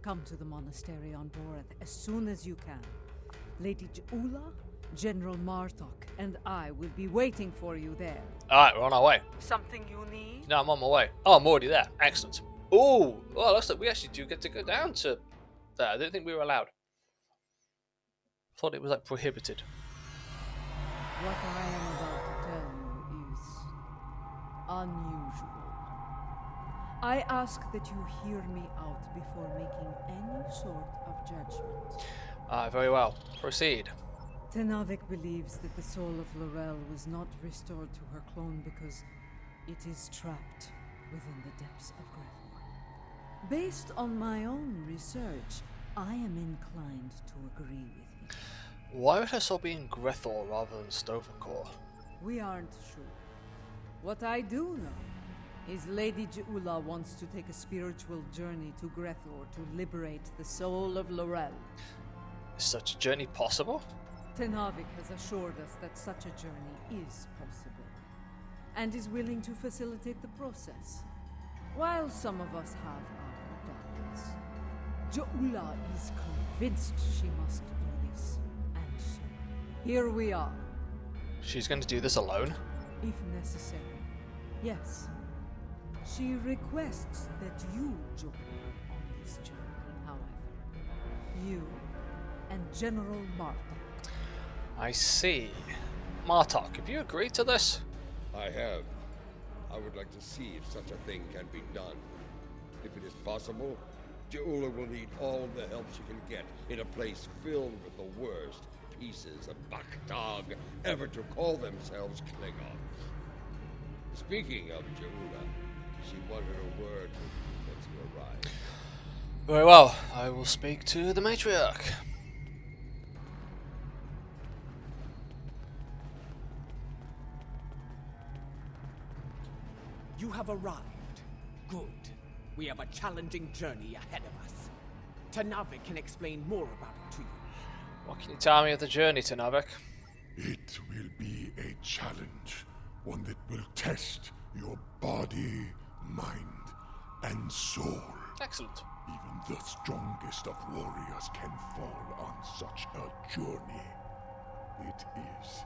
Come to the monastery on Boreth as soon as you can. Lady Ju'ula, General Martok, and I will be waiting for you there. Alright, we're on our way. Something you need? No, I'm on my way. Oh, I'm already there. Excellent. Ooh, well, looks like we actually do get to go down to there. I didn't think we were allowed. Thought it was like prohibited. What I am about to tell you is unusual. I ask that you hear me out before making any sort of judgment. Very well. Proceed. Tenavik believes that the soul of Lorel was not restored to her clone because it is trapped within the depths of Grethor. Based on my own research, I am inclined to agree with you. Why would her soul be in Grethor rather than Stovercore? We aren't sure. What I do know is Lady Ju'ula wants to take a spiritual journey to Grethor to liberate the soul of Lorel. Is such a journey possible? Tenavik has assured us that such a journey is possible, and is willing to facilitate the process. While some of us have our doubts, Ju'ula is convinced she must do this, and so here we are. She's going to do this alone? If necessary, yes. She requests that you join her on this journey, however. You and General Marta. I see. Martok, have you agreed to this? I have. I would like to see if such a thing can be done. If it is possible, Jeula will need all the help she can get in a place filled with the worst pieces of Bakhtag ever to call themselves Klingons. Speaking of Jeula, she wanted a word with you once you arrive. Very well, I will speak to the matriarch. You have arrived. Good. We have a challenging journey ahead of us. Tanavik can explain more about it to you. What can you tell me of the journey to Navik? It will be a challenge, one that will test your body, mind, and soul. Excellent. Even the strongest of warriors can fall on such a journey. It is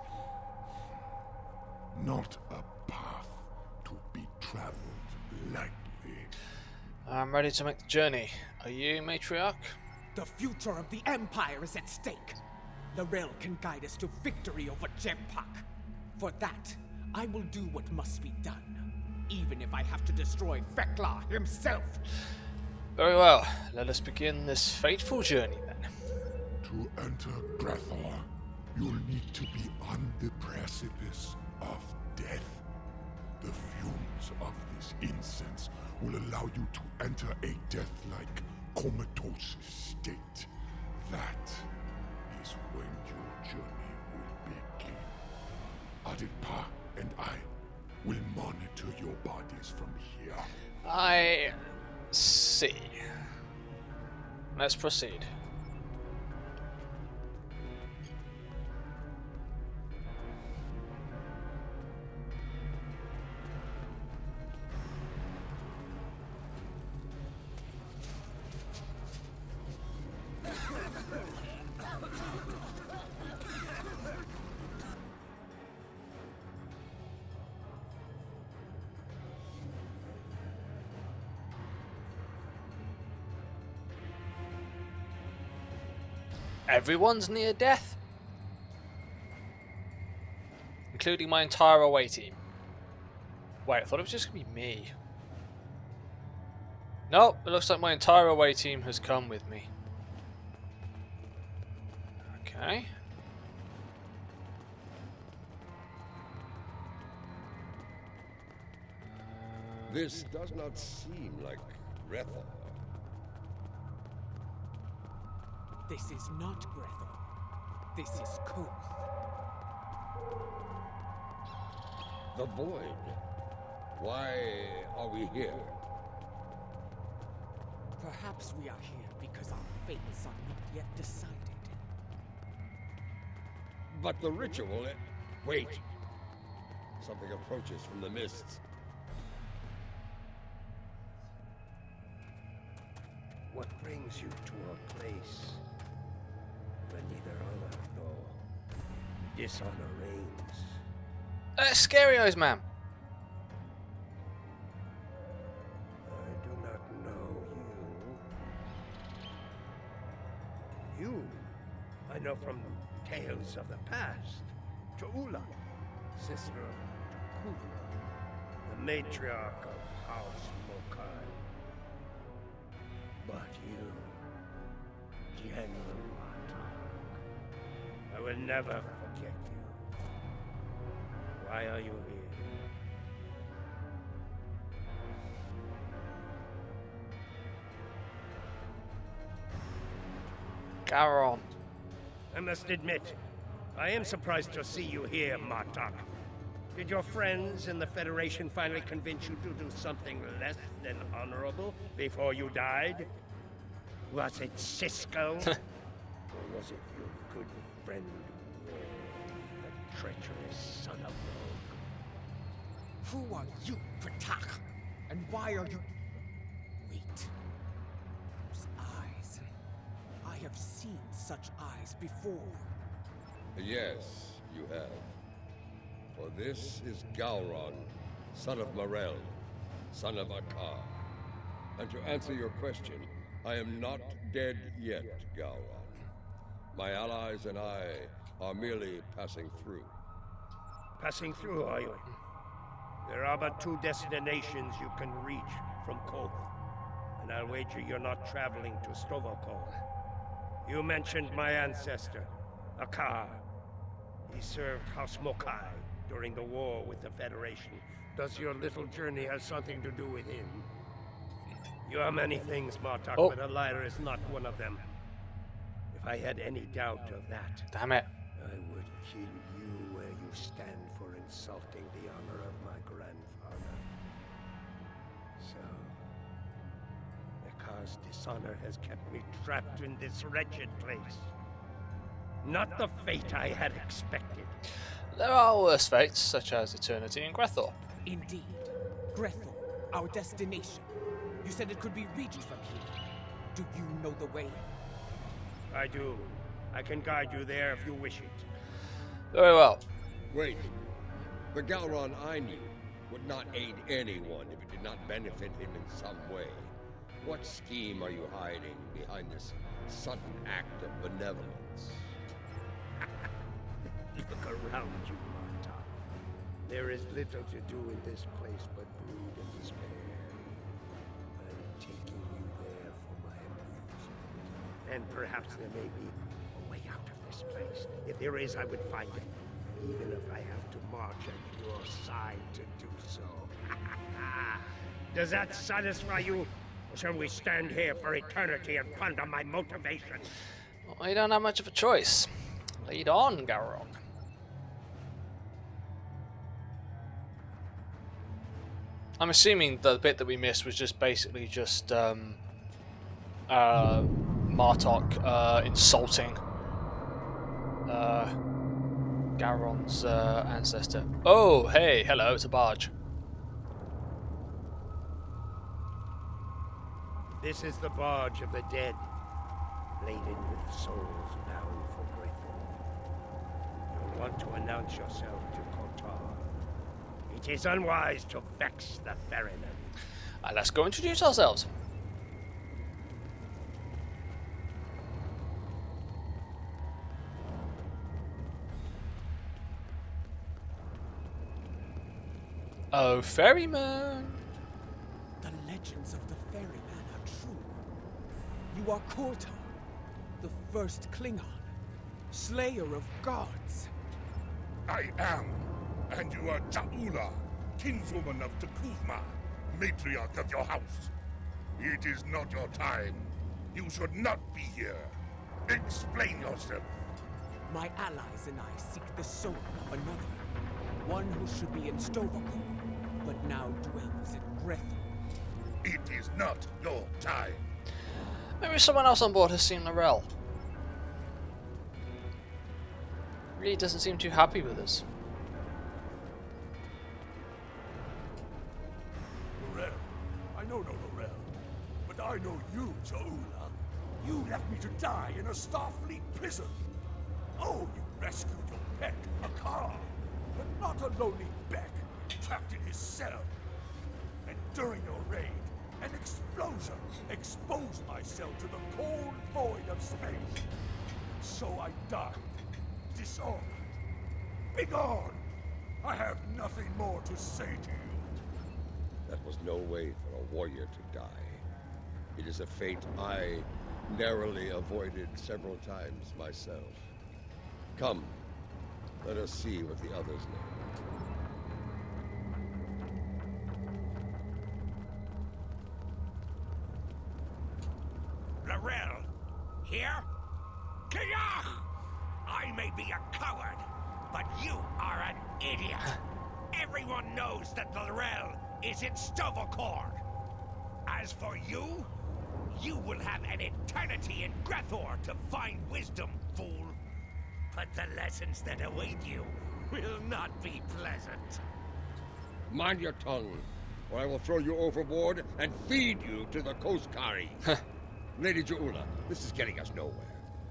not a path to be traveled lightly. I'm ready to make the journey. Are you, matriarch? The future of the Empire is at stake. The Rail can guide us to victory over Jempak. For that, I will do what must be done, even if I have to destroy Fekla himself. Very well. Let us begin this fateful journey then. To enter Grathor, you'll need to be on the precipice of death. The fumes of this incense will allow you to enter a death-like comatose state. That is when your journey will begin. Adikpa and I will monitor your bodies from here. I see. Let's proceed. Everyone's near death? Including my entire away team. Wait, I thought it was just going to be me. Nope, it looks like my entire away team has come with me. Okay. This does not seem like Grathor. This is not Grathor. This is Koth. The Void. Why are we here? Perhaps we are here because our fates are not yet decided. But the ritual... Wait. Something approaches from the mists. What brings you to a place where neither honor nor dishonor reigns? Scary Eyes, ma'am. I do not know you. You, I know from tales of the past. Jeula, sister of Tukula, the matriarch of House Mokai. But you, General Martok, I will never forget you. Why are you here? Garon. I must admit, I am surprised to see you here, Martok. Did your friends in the Federation finally convince you to do something less than honorable before you died? Was it Cisco? Or was it your good friend, Worf, the treacherous son of Rogue? Who are you, Pratak? And why are you... Wait. Those eyes. I have seen such eyes before. Yes, you have. For this is Gowron, son of Morel, son of Akar. And to answer your question, I am not dead yet, Gowron. My allies and I are merely passing through. Passing through, are you? There are but 2 destinations you can reach from Koth, and I'll wager you're not traveling to Stovokor. You mentioned my ancestor, Akar. He served House Mokai during the war with the Federation. Does your little journey have something to do with him? You are many things, Martok, but a liar is not one of them. If I had any doubt of that, Damn it. I would kill you where you stand for insulting the honor of my grandfather. So, Akar's dishonor has kept me trapped in this wretched place. Not the fate I had expected. There are worse fates, such as eternity in Grethor. Indeed. Grethel, our destination. You said it could be reached from here. Do you know the way? I do. I can guide you there if you wish it. Very well. Wait. The Gowron I knew would not aid anyone if it did not benefit him in some way. What scheme are you hiding behind this sudden act of benevolence? Look around you, Martok. There is little to do in this place but brood and despair. I'm taking you there for my amusement. And perhaps there may be a way out of this place. If there is, I would find it. Even if I have to march at your side to do so. Does that satisfy you? Or shall we stand here for eternity and ponder my motivation? Well, you don't have much of a choice. Lead on, Gowron. I'm assuming the bit that we missed was just basically just Martok insulting Gowron's ancestor. Oh, hey, hello, it's a barge. This is the barge of the dead, laden with souls bound for Grethel. You'll want to announce yourself to Kotar. It is unwise to vex the ferryman. Let's go introduce ourselves. Oh, ferryman! The legends of the ferryman are true. You are Kotar, the first Klingon, slayer of gods. I am, and you are Ja'ula, kinswoman of Tekufma, matriarch of your house. It is not your time. You should not be here. Explain yourself. My allies and I seek the soul of another, one who should be in Stovokor, but now dwells in Grethel. It is not your time. Maybe someone else on board has seen Lorel. Really doesn't seem too happy with us. Lorel. I know no Lorel. But I know you, Ja'ula. You left me to die in a Starfleet prison. Oh, you rescued your pet, Akar. But not a lonely Beck, trapped in his cell. And during your raid, an explosion exposed my cell to the cold void of space. So I died, disarmed. Begone! I have nothing more to say to you. That was no way for a warrior to die. It is a fate I narrowly avoided several times myself. Come, let us see what the others know. Lorel, here? Kiyah! I may be a coward, but you are an idiot. Everyone knows that Lorel is in Stovokor. As for you, you will have an eternity in Grethor to find wisdom, fool. But the lessons that await you will not be pleasant. Mind your tongue, or I will throw you overboard and feed you to the Koskari. Lady Ja'ula, this is getting us nowhere.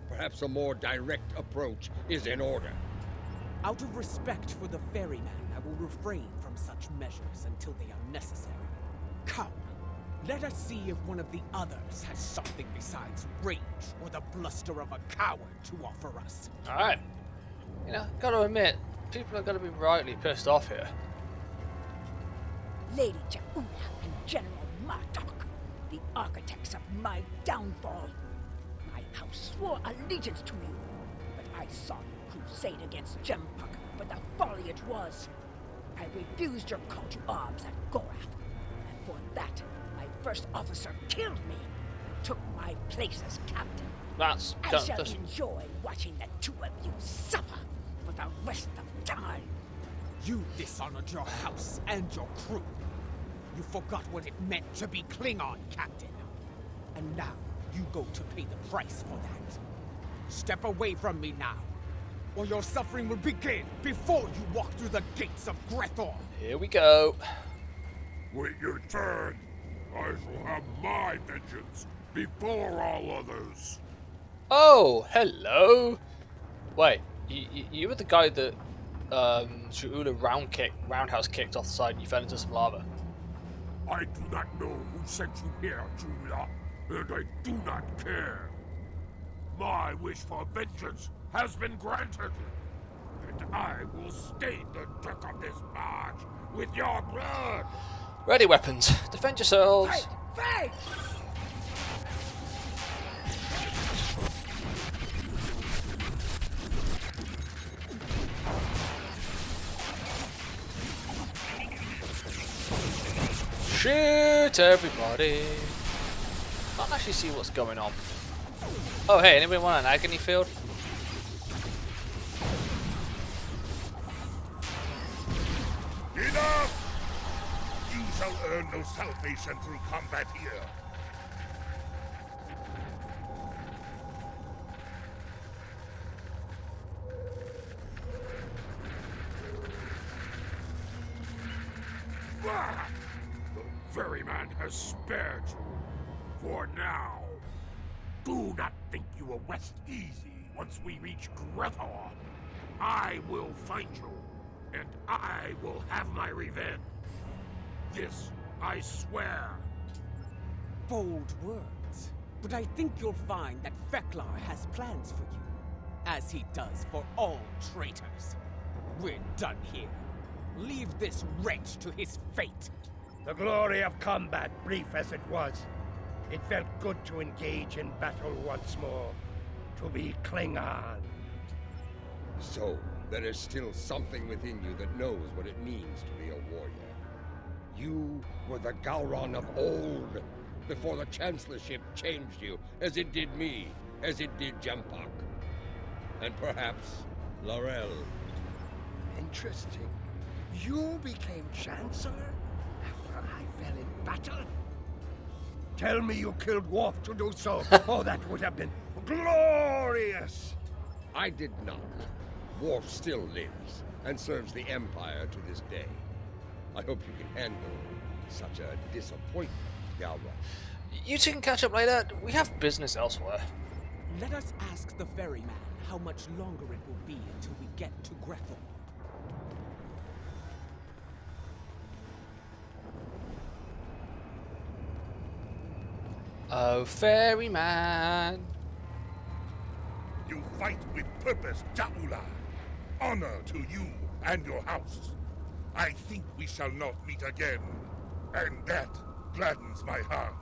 Perhaps a more direct approach is in order. Out of respect for the ferryman, I will refrain from such measures until they are necessary. Come, Let us see if one of the others has something besides rage or the bluster of a coward to offer us. Alright. You know, gotta admit, people are gonna be rightly pissed off here. Lady Jaula and General Martok, the architects of my downfall. My house swore allegiance to you, but I saw you crusade against Jempuk for the folly it was. I refused your call to arms at Gorath, and for that, my first officer killed me, took my place as captain. I shall enjoy watching the two of you suffer for the rest of time. You dishonored your house and your crew. You forgot what it meant to be Klingon, Captain. And now, you go to pay the price for that. Step away from me now, or your suffering will begin before you walk through the gates of Grethor. Here we go. Wait your turn. I shall have my vengeance before all others. Oh, hello. Wait, you were the guy that Juula roundhouse kicked off the side and you fell into some lava. I do not know who sent you here, Julia, and I do not care. My wish for vengeance has been granted, and I will stain the deck of this barge with your blood. Ready, weapons. Defend yourselves. Fight! Fight! Shoot everybody. Can't actually see what's going on. Oh hey, anybody want an agony field? Enough! You shall earn no salvation through combat here. Ah! The ferryman has spared you. For now. Do not think you will rest easy once we reach Grethor. I will find you, and I will have my revenge. This I swear. Bold words, but I think you'll find that Feklar has plans for you, as he does for all traitors. We're done here. Leave this wretch to his fate. The glory of combat, brief as it was. It felt good to engage in battle once more. To be Klingon. So, there is still something within you that knows what it means to be a warrior. You were the Gowron of old, before the Chancellorship changed you, as it did me, as it did Jempuk. And perhaps Laurel. Interesting. You became Chancellor after I fell in battle? Tell me you killed Worf to do so. Oh, that would have been glorious! I did not. Worf still lives, and serves the Empire to this day. I hope you can handle such a disappointment, Galra. You two can catch up later. We have business elsewhere. Let us ask the ferryman how much longer it will be until we get to Grethor. Oh, ferryman. You fight with purpose, Jaula. Honor to you and your house. I think we shall not meet again, and that gladdens my heart.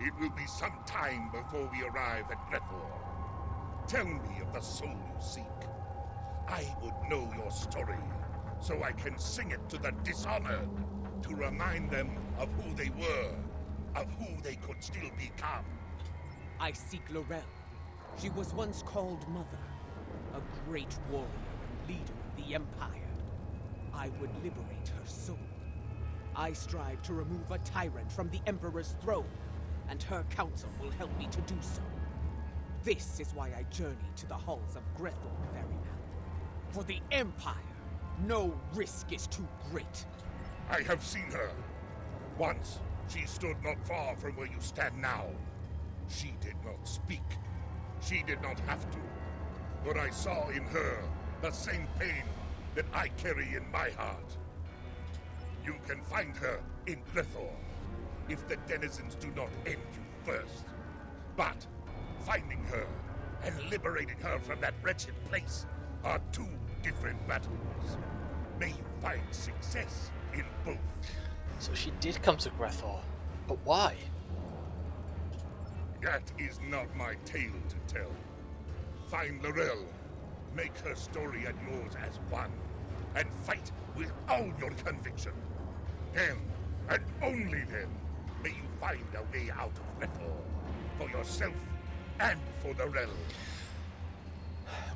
It will be some time before we arrive at Grethor. Tell me of the soul you seek. I would know your story, so I can sing it to the dishonored, to remind them of who they were, of who they could still become. I seek Laurel. She was once called Mother, a great warrior and leader of the Empire. I would liberate her soul. I strive to remove a tyrant from the Emperor's throne, and her council will help me to do so. This is why I journey to the halls of Grethor, ferryman. For the Empire, no risk is too great. I have seen her. Once, she stood not far from where you stand now. She did not speak. She did not have to. But I saw in her the same pain that I carry in my heart. You can find her in Grethor. if the denizens do not end you first. But finding her and liberating her from that wretched place are two different battles. May you find success in both. So she did come to Grethor, but why? That is not my tale to tell. Find Laurel, make her story and yours as one, and fight with all your conviction. Then, and only then, may you find a way out of Grethor, for yourself and for Laurel.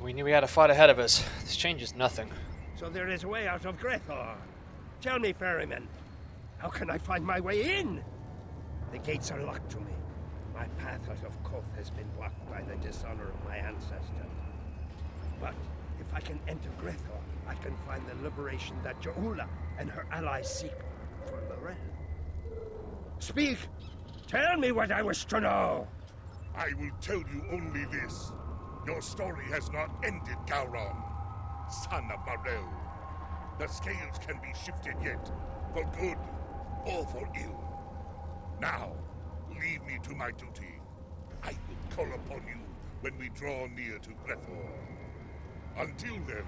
We knew we had a fight ahead of us. This changes nothing. So there is a way out of Grethor. Tell me, ferryman, how can I find my way in? The gates are locked to me. My path out of Koth has been blocked by the dishonor of my ancestors. But if I can enter Grethor, I can find the liberation that Jaula and her allies seek for Laurel. Speak! Tell me what I wish to know! I will tell you only this. Your story has not ended, Gauron, son of Marel. The scales can be shifted yet, for good or for ill. Now, leave me to my duty. I will call upon you when we draw near to Grethor. Until then,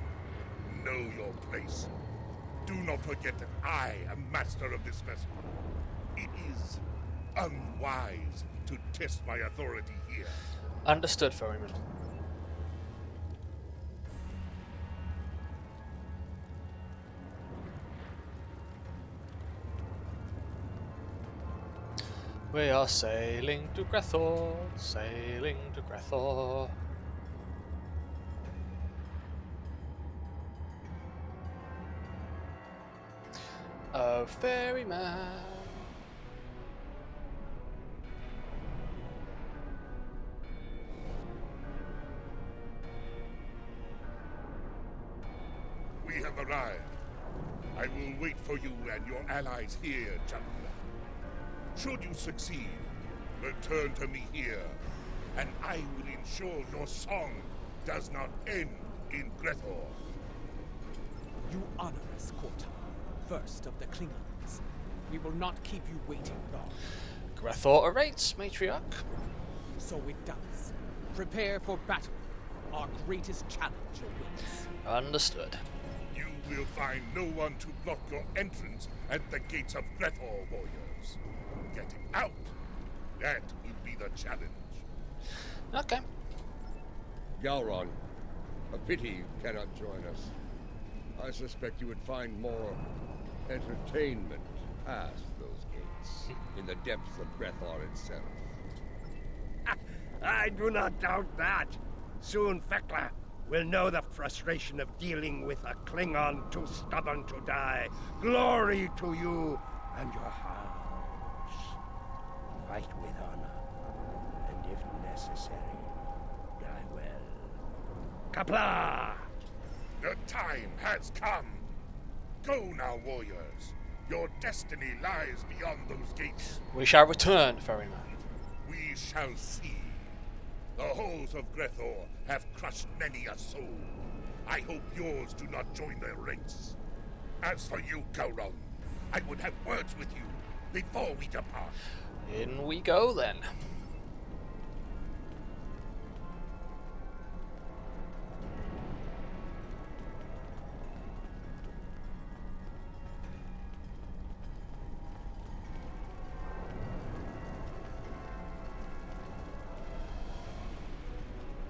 know your place. Do not forget that I am master of this vessel. It is unwise to test my authority here. Understood, ferryman. We are sailing to Grethor, sailing to Grethor. Oh, ferryman. We have arrived. I will wait for you and your allies here, gentlemen. Should you succeed, return to me here, and I will ensure your song does not end in Grethor. You honor us, Kortar, first of the Klingons. We will not keep you waiting long. Grethor awaits, matriarch. So it does. Prepare for battle. Our greatest challenge awaits. Understood. You will find no one to block your entrance at the gates of Grethor, warriors. Getting out, that will be the challenge. Okay. Gauron, a pity you cannot join us. I suspect you would find more entertainment past those gates, in the depths of Grethor itself. I do not doubt that. Soon Fekla will know the frustration of dealing with a Klingon too stubborn to die. Glory to you and your house. Fight with honor, and if necessary, die well. Kapla! The time has come. Go now, warriors. Your destiny lies beyond those gates. We shall return, ferryman. We shall see. The halls of Grethor have crushed many a soul. I hope yours do not join their ranks. As for you, Gauron, I would have words with you before we depart. In we go, then.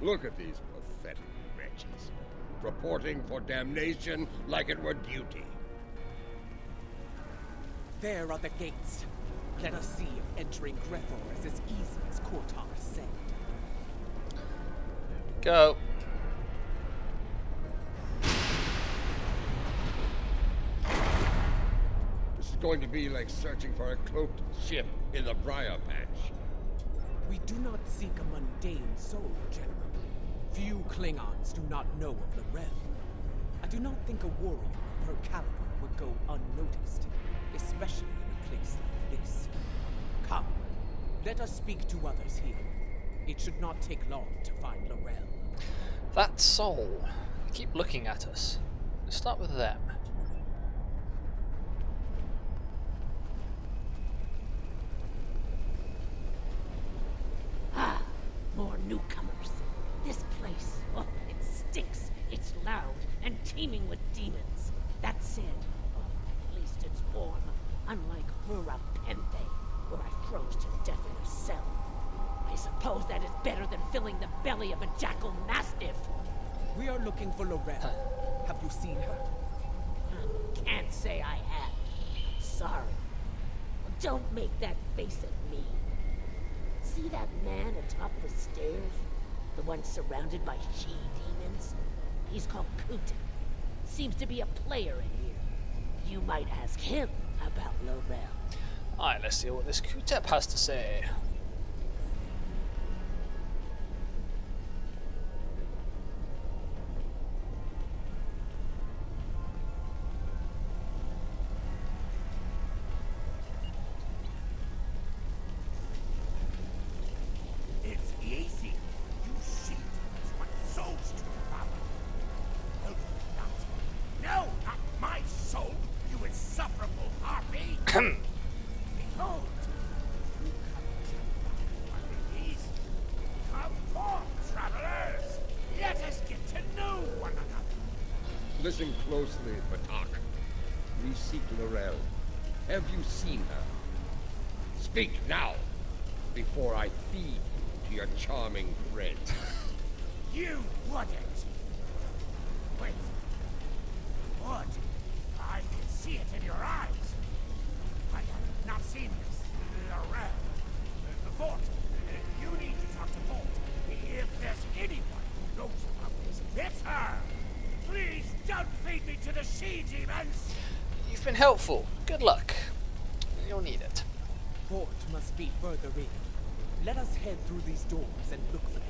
Look at these pathetic wretches, reporting for damnation like it were duty. There are the gates. Let us see if entering Grethor is as easy as Kortar said. Go. This is going to be like searching for a cloaked ship in the briar patch. We do not seek a mundane soul, General. Few Klingons do not know of Laurel. I do not think a warrior of her caliber would go unnoticed, especially in a place like this. Come, let us speak to others here. It should not take long to find Laurel. That soul. Keep looking at us. Let's start with them. Enthe, where I froze to death in a cell. I suppose that is better than filling the belly of a jackal mastiff. We are looking for Laurel. Have you seen her? Can't say I have. Sorry. Don't make that face at me. See that man atop the stairs? The one surrounded by she-demons? He's called Kuta. Seems to be a player in here. You might ask him about Laurel. Alright, let's see what this Q-Tip has to say. It's easy. You see, that's what souls to power. Well, not. No, not my soul, you insufferable harpy. Behold, you come to these. Come forth, travelers. Let us get to know one another. Listen closely, Batak. We seek Laurel. Have you seen her? Speak now, before I feed you to your charming friend. You wouldn't. Wait. Would? I can see it in your eyes. I have not seen this. Laurel. Fort. You need to talk to Fort. If there's anyone who knows about this, it's her. Please don't feed me to the she-demons. You've been helpful. Good luck. You'll need it. Fort must be further in. Let us head through these doors and look for them.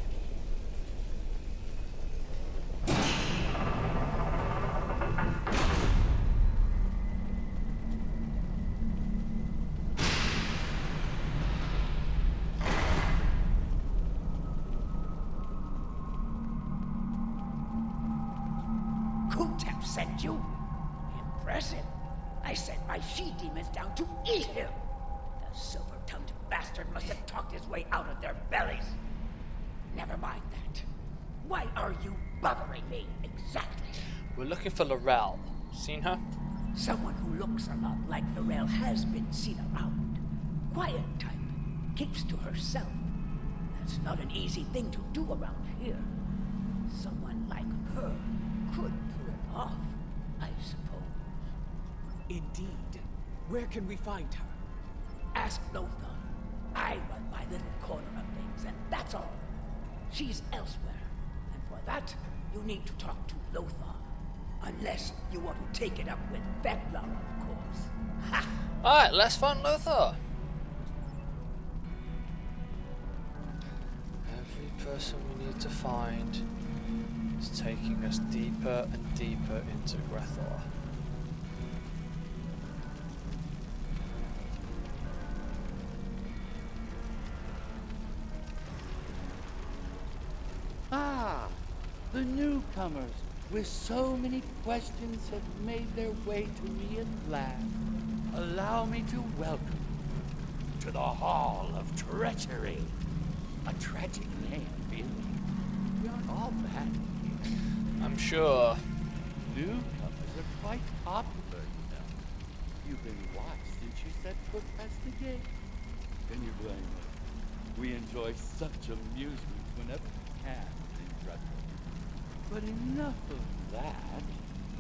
Kutep sent you? Impressive. I sent my she-demons down to eat him. The silver-tongued bastard must have talked his way out of their bellies. Never mind that. Why are you bothering me, exactly? We're looking for Laurel. Seen her? Someone who looks a lot like Laurel has been seen around. Quiet type. Keeps to herself. That's not an easy thing to do around here. Someone like her could pull it off, I suppose. Indeed. Where can we find her? Ask Lothar. I run my little corner of things, and that's all. She's elsewhere. And for that, you need to talk to Lothar. Unless you want to take it up with Veklar, of course. Ha! Alright, let's find Lothar. Every person we need to find is taking us deeper and deeper into Grethor. Ah, the newcomers with so many questions have made their way to me at last. Allow me to welcome you to the Hall of Treachery. A tragic name, really. We aren't all bad here. I'm sure. Newcomers are quite popular, you know. You've been watched since you set foot past the gate. Can you blame me? We enjoy such amusement whenever we can in Grethor. But enough of that.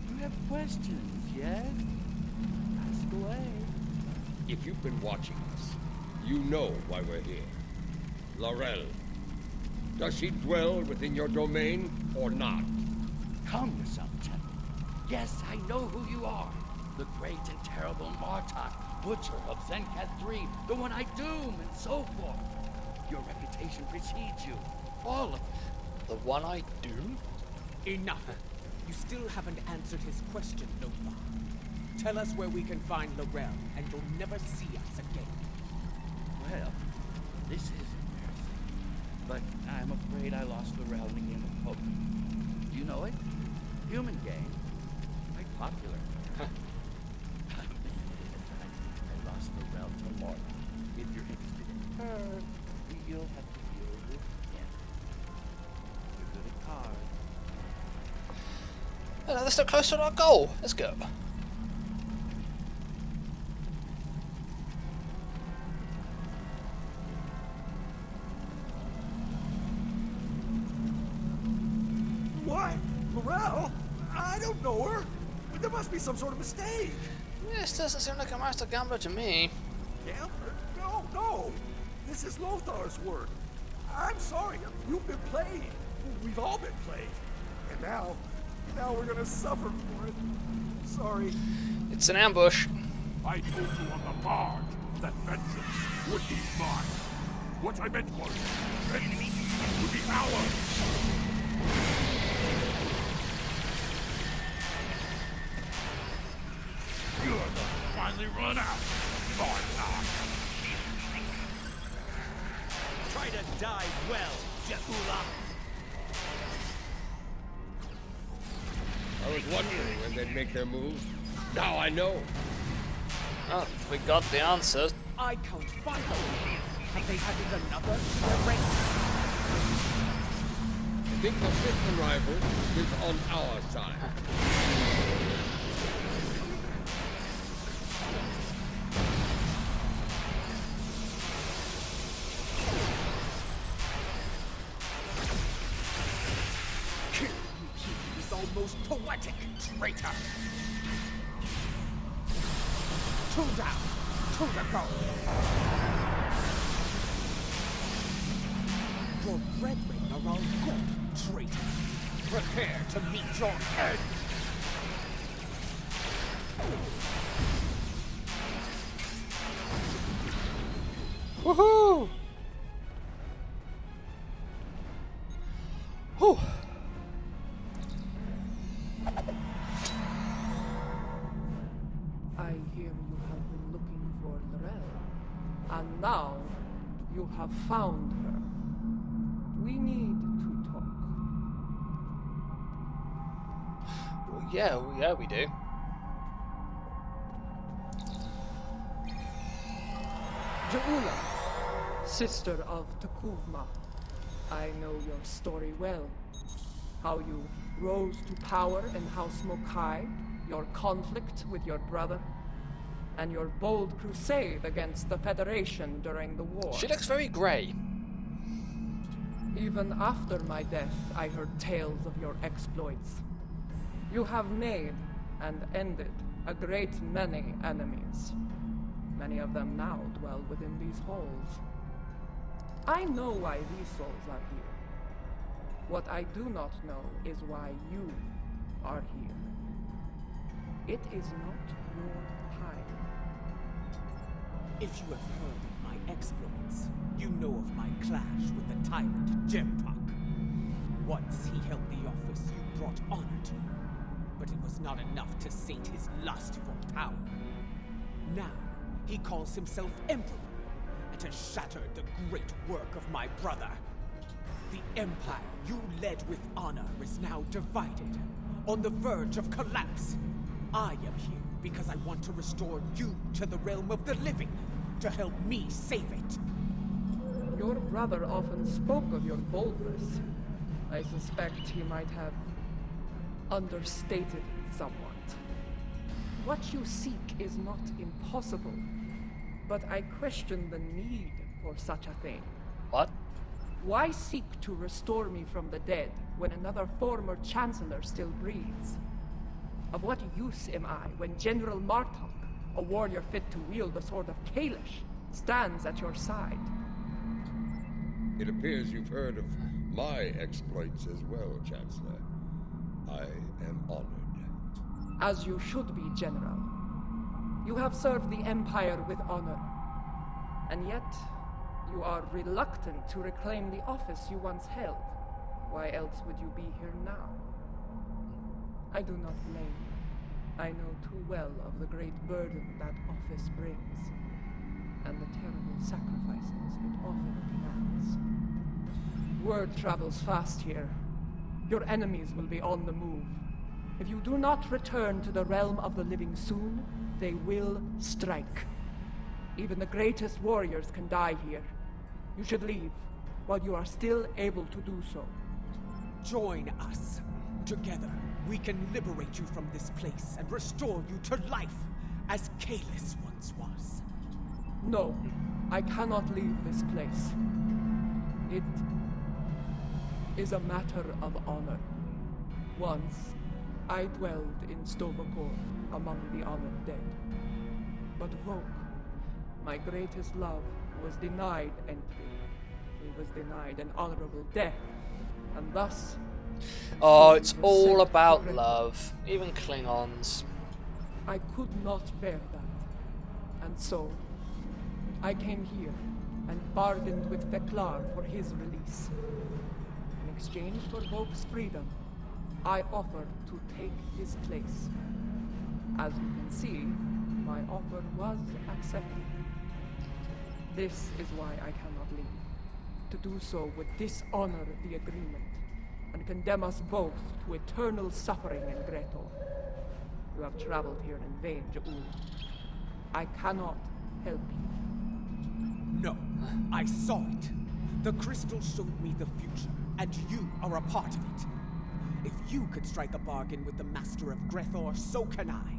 You have questions, yes? Ask away. If you've been watching us, you know why we're here. Laurel. Does she dwell within your domain or not? Calm yourself, gentlemen. Yes, I know who you are. The great and terrible Martok, Butcher of Zenkat III, the one I doom, and so forth. Your reputation precedes you. All of it. The one I do? Enough. You still haven't answered his question, Lothar. Tell us where we can find Laurel, and you'll never see us again. Well, this is embarrassing. But I'm afraid I lost Laurel in a game of poker. You know it? Human game. Quite popular. I lost Laurel to Laura. If you're interested in her, you'll have to deal with him. You're good at cards. Let's get closer to our goal. Let's go. be some sort of mistake. This doesn't seem like a master gambler to me. Gambler? No. This is Lothar's work. I'm sorry. You've been played. We've all been played. And now we're gonna suffer for it. Sorry. It's an ambush. I told you on the barge that vengeance would be mine. What I meant was, vengeance would be ours. You're gonna finally run out, Bartok. Try to die well, Je'ula. I was wondering when they'd make their move. Now I know. Oh, we got the answers. I count 5 of them. Have they added another to their ranks? I think the 5th arrival is on our side. Is almost poetic, traitor! 2 down, 2 to go! Your brethren are all gone, traitor! Prepare to meet your end! Woohoo! Whew. I hear you have been looking for Lorel, and now you have found her. We need to talk. Well, yeah, we do. Je'ula, sister of Takuvma, I know your story well. How you rose to power in House Mokai, your conflict with your brother, and your bold crusade against the Federation during the war. She looks very grey. Even after my death, I heard tales of your exploits. You have made and ended a great many enemies. Many of them now dwell within these halls. I know why these souls are here. What I do not know is why you are here. It is not your time. If you have heard of my exploits, you know of my clash with the tyrant Jempok. Once he held the office you brought honor to, but it was not enough to sate his lust for power. Now, he calls himself Emperor, and has shattered the great work of my brother. The empire you led with honor is now divided, on the verge of collapse. I am here because I want to restore you to the realm of the living, to help me save it. Your brother often spoke of your boldness. I suspect he might have understated it somewhat. What you seek is not impossible, but I question the need for such a thing. What? Why seek to restore me from the dead when another former chancellor still breathes? Of what use am I when General Martok, a warrior fit to wield the sword of Kalish, stands at your side? It appears you've heard of my exploits as well, Chancellor. I am honored. As you should be, General. You have served the Empire with honor. And yet, you are reluctant to reclaim the office you once held. Why else would you be here now? I do not blame you. I know too well of the great burden that office brings, and the terrible sacrifices it often demands. Word travels fast here. Your enemies will be on the move. If you do not return to the realm of the living soon, they will strike. Even the greatest warriors can die here. You should leave, while you are still able to do so. Join us. Together, we can liberate you from this place and restore you to life, as Kalis once was. No, I cannot leave this place. It is a matter of honor. Once, I dwelled in Stovokor among the honored dead. But Vok, my greatest love, was denied entry. He was denied an honorable death, and thus... Oh, it's all about love. Even Klingons. I could not bear that. And so, I came here and bargained with Feklar for his release. In exchange for Vok's freedom, I offered to take his place. As you can see, my offer was accepted. This is why I cannot leave. To do so would dishonor the agreement and condemn us both to eternal suffering in Gretor. You have traveled here in vain, Ja'ul. I cannot help you. No, I saw it. The crystal showed me the future, and you are a part of it. If you could strike a bargain with the Master of Gretor, so can I.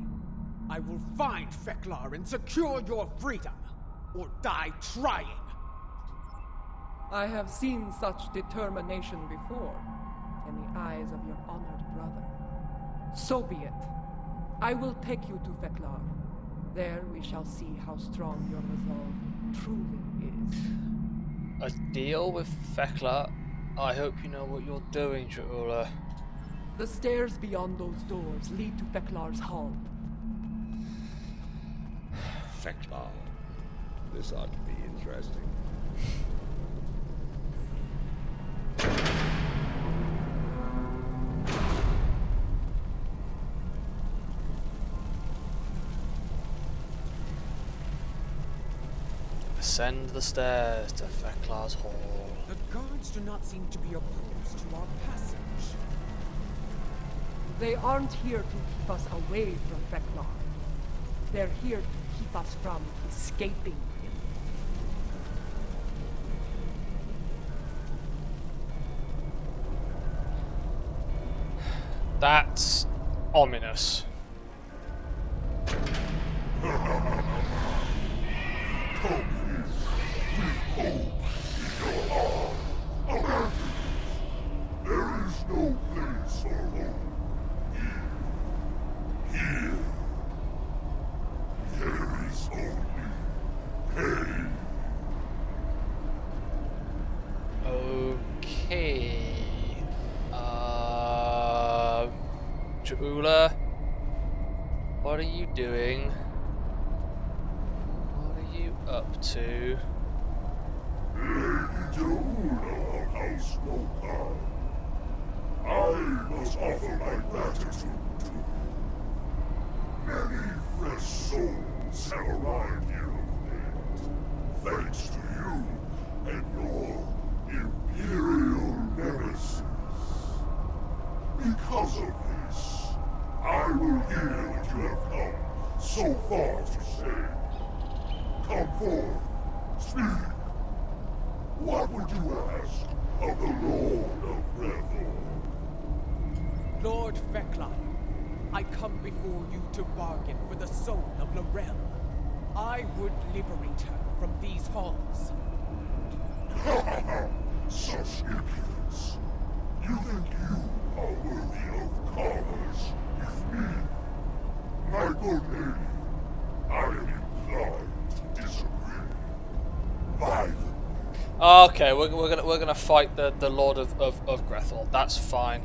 I will find Feklar and secure your freedom, or die trying. I have seen such determination before, in the eyes of your honored brother. So be it. I will take you to Feklar. There we shall see how strong your resolve truly is. A deal with Feklar? I hope you know what you're doing, Ja'ula. The stairs beyond those doors lead to Feklar's hall. Feklar. This ought to be interesting. Ascend the stairs to Feklar's hall. The guards do not seem to be opposed to our passage. They aren't here to keep us away from Feklar. They're here to keep us from escaping him. That's ominous. There is no place for hope here. There is only pain. Okay. Ja'ula, what are you doing? What are you up to? Lady Ja'ula of House Mokai, I must offer my gratitude to you. Many fresh souls have arrived here of late, thanks to you and your Imperial nemesis. Because of this, I will hear what you have come so far to say. Come forth, speak. What would you ask of the Lord of Gretor? Lord Feklar, I come before you to bargain for the soul of Lorel. I would liberate her from these halls. Such impudence. You think you are worthy of commerce with me? My good lady, I am inclined to disagree. Violently. Okay, we're gonna fight the Lord of Gretor. That's fine.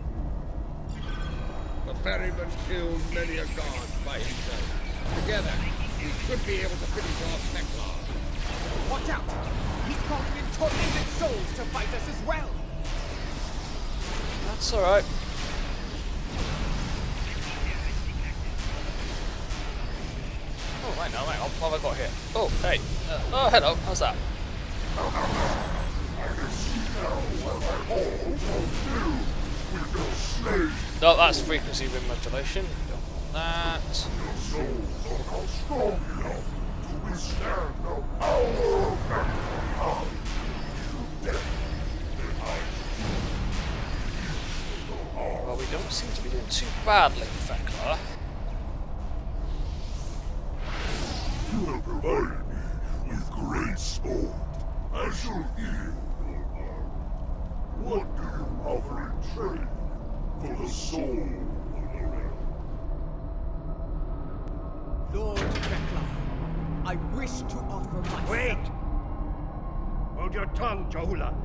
The ferryman killed many a god by himself. Together, we should be able to finish off Feklar. Watch out! He's calling in tormented souls to fight us as well! That's alright. Oh, wait, no, hang on. What have I got here? Oh, hey. Oh, hello. How's that? No, that's frequency remodulation. Don't want that. Well, we don't seem to be doing too badly, Feklar. You have provided me with great sport. I shall hear. What do you offer in trade for the soul of Lorel? wish to offer myself. Wait! Hold your tongue, Jahula.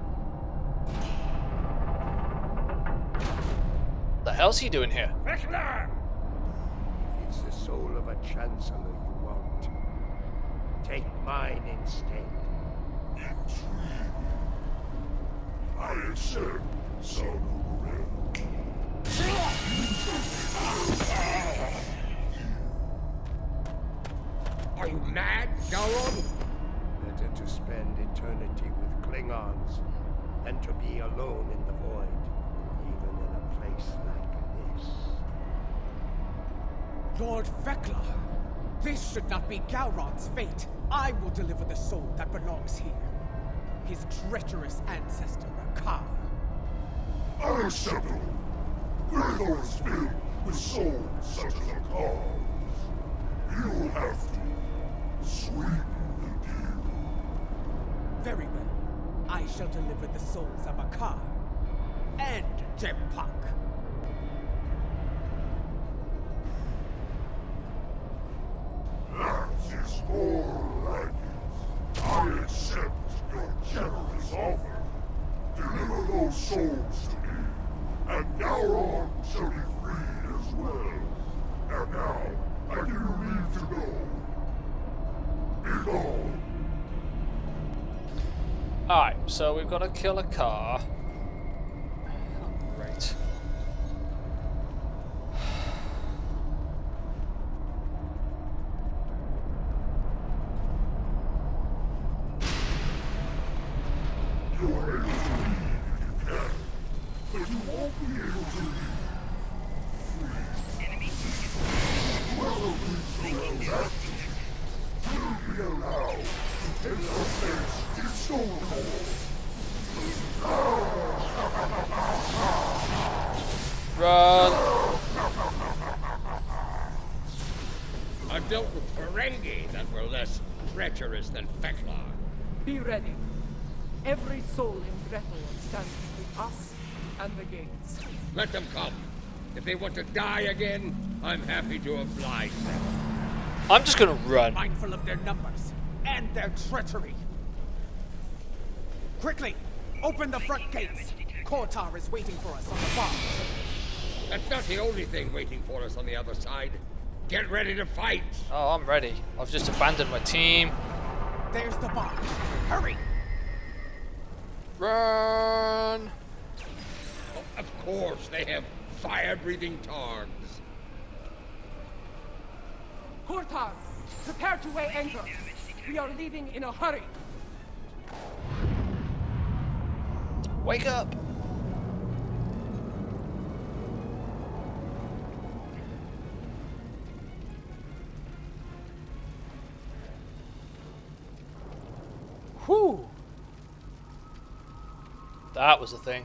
The hell's he doing here? Vekla! If it's the soul of a chancellor you want, take mine instead. I accept, son of Ren. Are you mad, Gowron? Better to spend eternity with Klingons than to be alone in the void, even in a place like this. Lord Vekla, this should not be Gowron's fate. I will deliver the soul that belongs here. His treacherous ancestor, Akar. Unacceptable! Greater is filled with souls such as Akar's. You'll have to sweeten the deal. Very well. I shall deliver the souls of Akar and Jempak. That is more like it. I accept your generous offer. Deliver those souls to me, and Gowron shall be free as well. And now, I give you leave to go. Be gone. Alright, so we've got to kill a car. Oh, great. You are able to leave if you can, but you won't be able to leave free. Whoever leaves the world will be allowed to take your place in Soul Core. Run! I've dealt with Ferengi that were less treacherous than Vekla. Be ready. Every soul in Gretel stands between us and the gates. Let them come. If they want to die again, I'm happy to oblige them. I'm just gonna run. Mindful of their numbers and their treachery. Quickly, open the front gates. Kortar is waiting for us on the bar. That's not the only thing waiting for us on the other side. Get ready to fight. Oh, I'm ready. I've just abandoned my team. There's the bar. Hurry! Run! Oh, of course, they have fire-breathing Targs. Kortar, prepare to weigh anchor. We are leaving in a hurry. Wake up! Whew! That was a thing.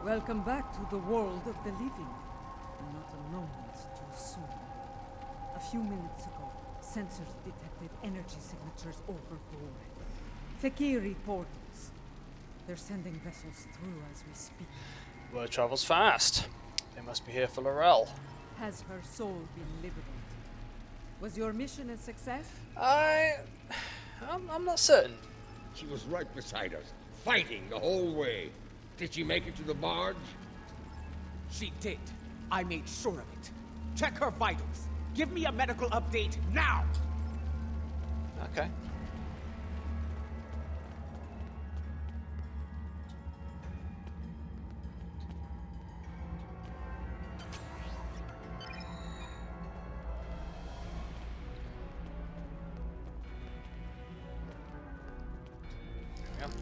Welcome back to the world of the living. Not a moment too soon. A few minutes ago, sensors detected energy signatures over Boreth. Fekiri portals. They're sending vessels through as we speak. Word travels fast. They must be here for Laurel. Has her soul been liberated? Was your mission a success? I'm not certain. She was right beside us, fighting the whole way. Did she make it to the barge? She did. I made sure of it. Check her vitals. Give me a medical update now! Okay. There we go.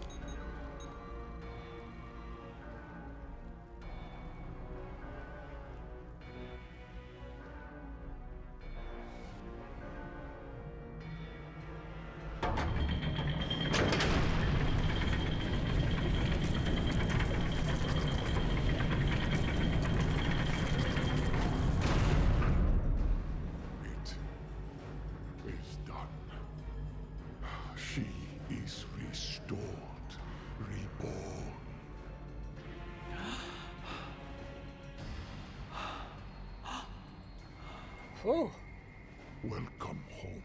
It is done. She is restored, reborn. Whew. Welcome home,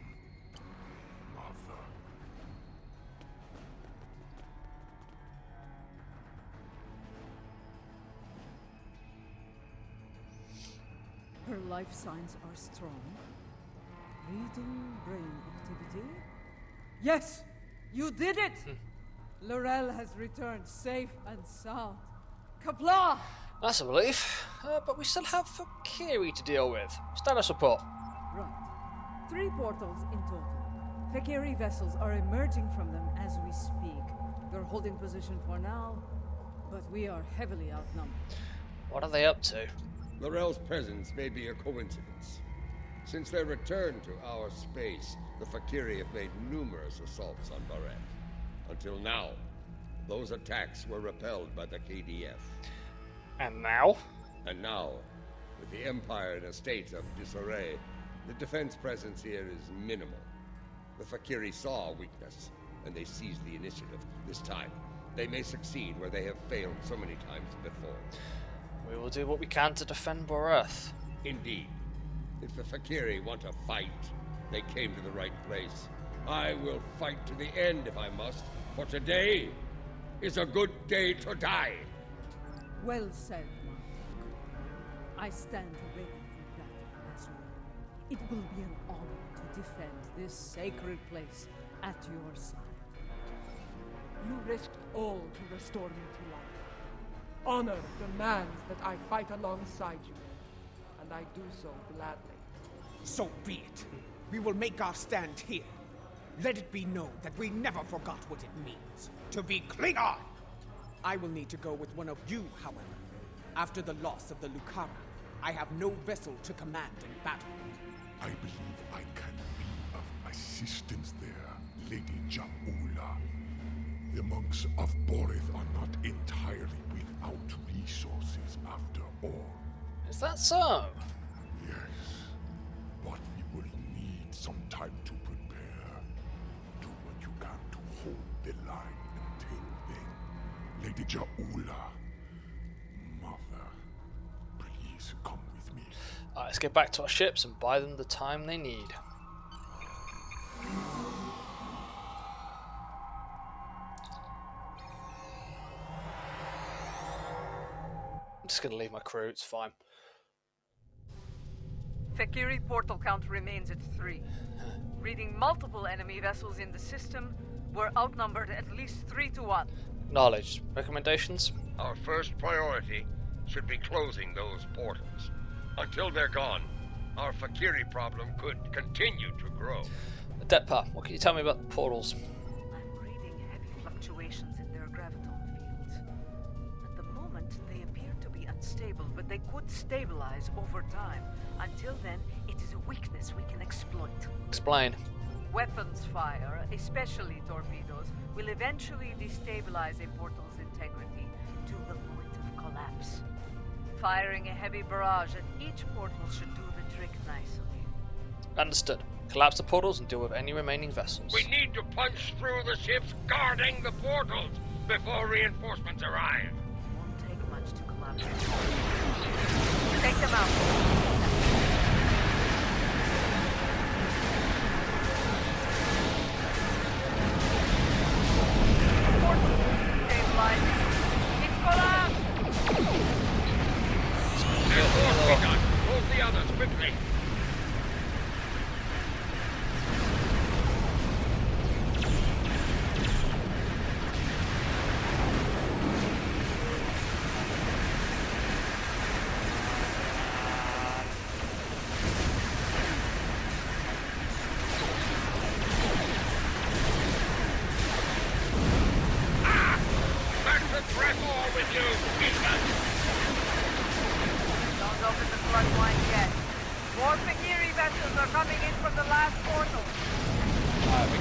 Her life signs are strong. Reading brain activity. Yes! You did it! Laurel has returned safe and sound. Kapla! That's a relief. But we still have Fakiri to deal with. Status report. Right. 3 portals in total. Fakiri vessels are emerging from them as we speak. They're holding position for now, but we are heavily outnumbered. What are they up to? Laurel's presence may be a coincidence. Since their return to our space, the Fakiri have made numerous assaults on Barrett. Until now, those attacks were repelled by the KDF. And now? And now, with the Empire in a state of disarray, the defense presence here is minimal. The Fakiri saw weakness, and they seized the initiative. This time, they may succeed where they have failed so many times before. We will do what we can to defend Boreth. Indeed. If the Fakiri want to fight, they came to the right place. I will fight to the end if I must, for today is a good day to die. Well said, Mark. I stand ready for battle as well. It will be an honor to defend this sacred place at your side. You risked all to restore me to life. Honor demands that I fight alongside you, and I do so gladly. So be it. We will make our stand here. Let it be known that we never forgot what it means to be Klingon. I will need to go with one of you, however. After the loss of the Lucara, I have no vessel to command in battle. I believe I can be of assistance there, Lady Jaula. The monks of Boreth are not entirely without resources after all. Is that so? Yes, but we will need some time to prepare. Do what you can to hold the line until then. Lady Jaula, Mother, please come with me. Alright, let's get back to our ships and buy them the time they need. I'm just going to leave my crew, it's fine. Fakiri portal count remains at 3. Reading multiple enemy vessels in the system, we're outnumbered at least 3 to 1. Acknowledged. Recommendations? Our first priority should be closing those portals. Until they're gone, our Fakiri problem could continue to grow. Detpa, what can you tell me about the portals? I'm reading heavy fluctuations in their graviton fields. At the moment, they appear to be unstable, but they could stabilize over time. Until then, it is a weakness we can exploit. Explain. Weapons fire, especially torpedoes, will eventually destabilize a portal's integrity to the point of collapse. Firing a heavy barrage at each portal should do the trick nicely. Understood. Collapse the portals and deal with any remaining vessels. We need to punch through the ships guarding the portals before reinforcements arrive. Won't take much to collapse. Take them out. Hold the others quickly.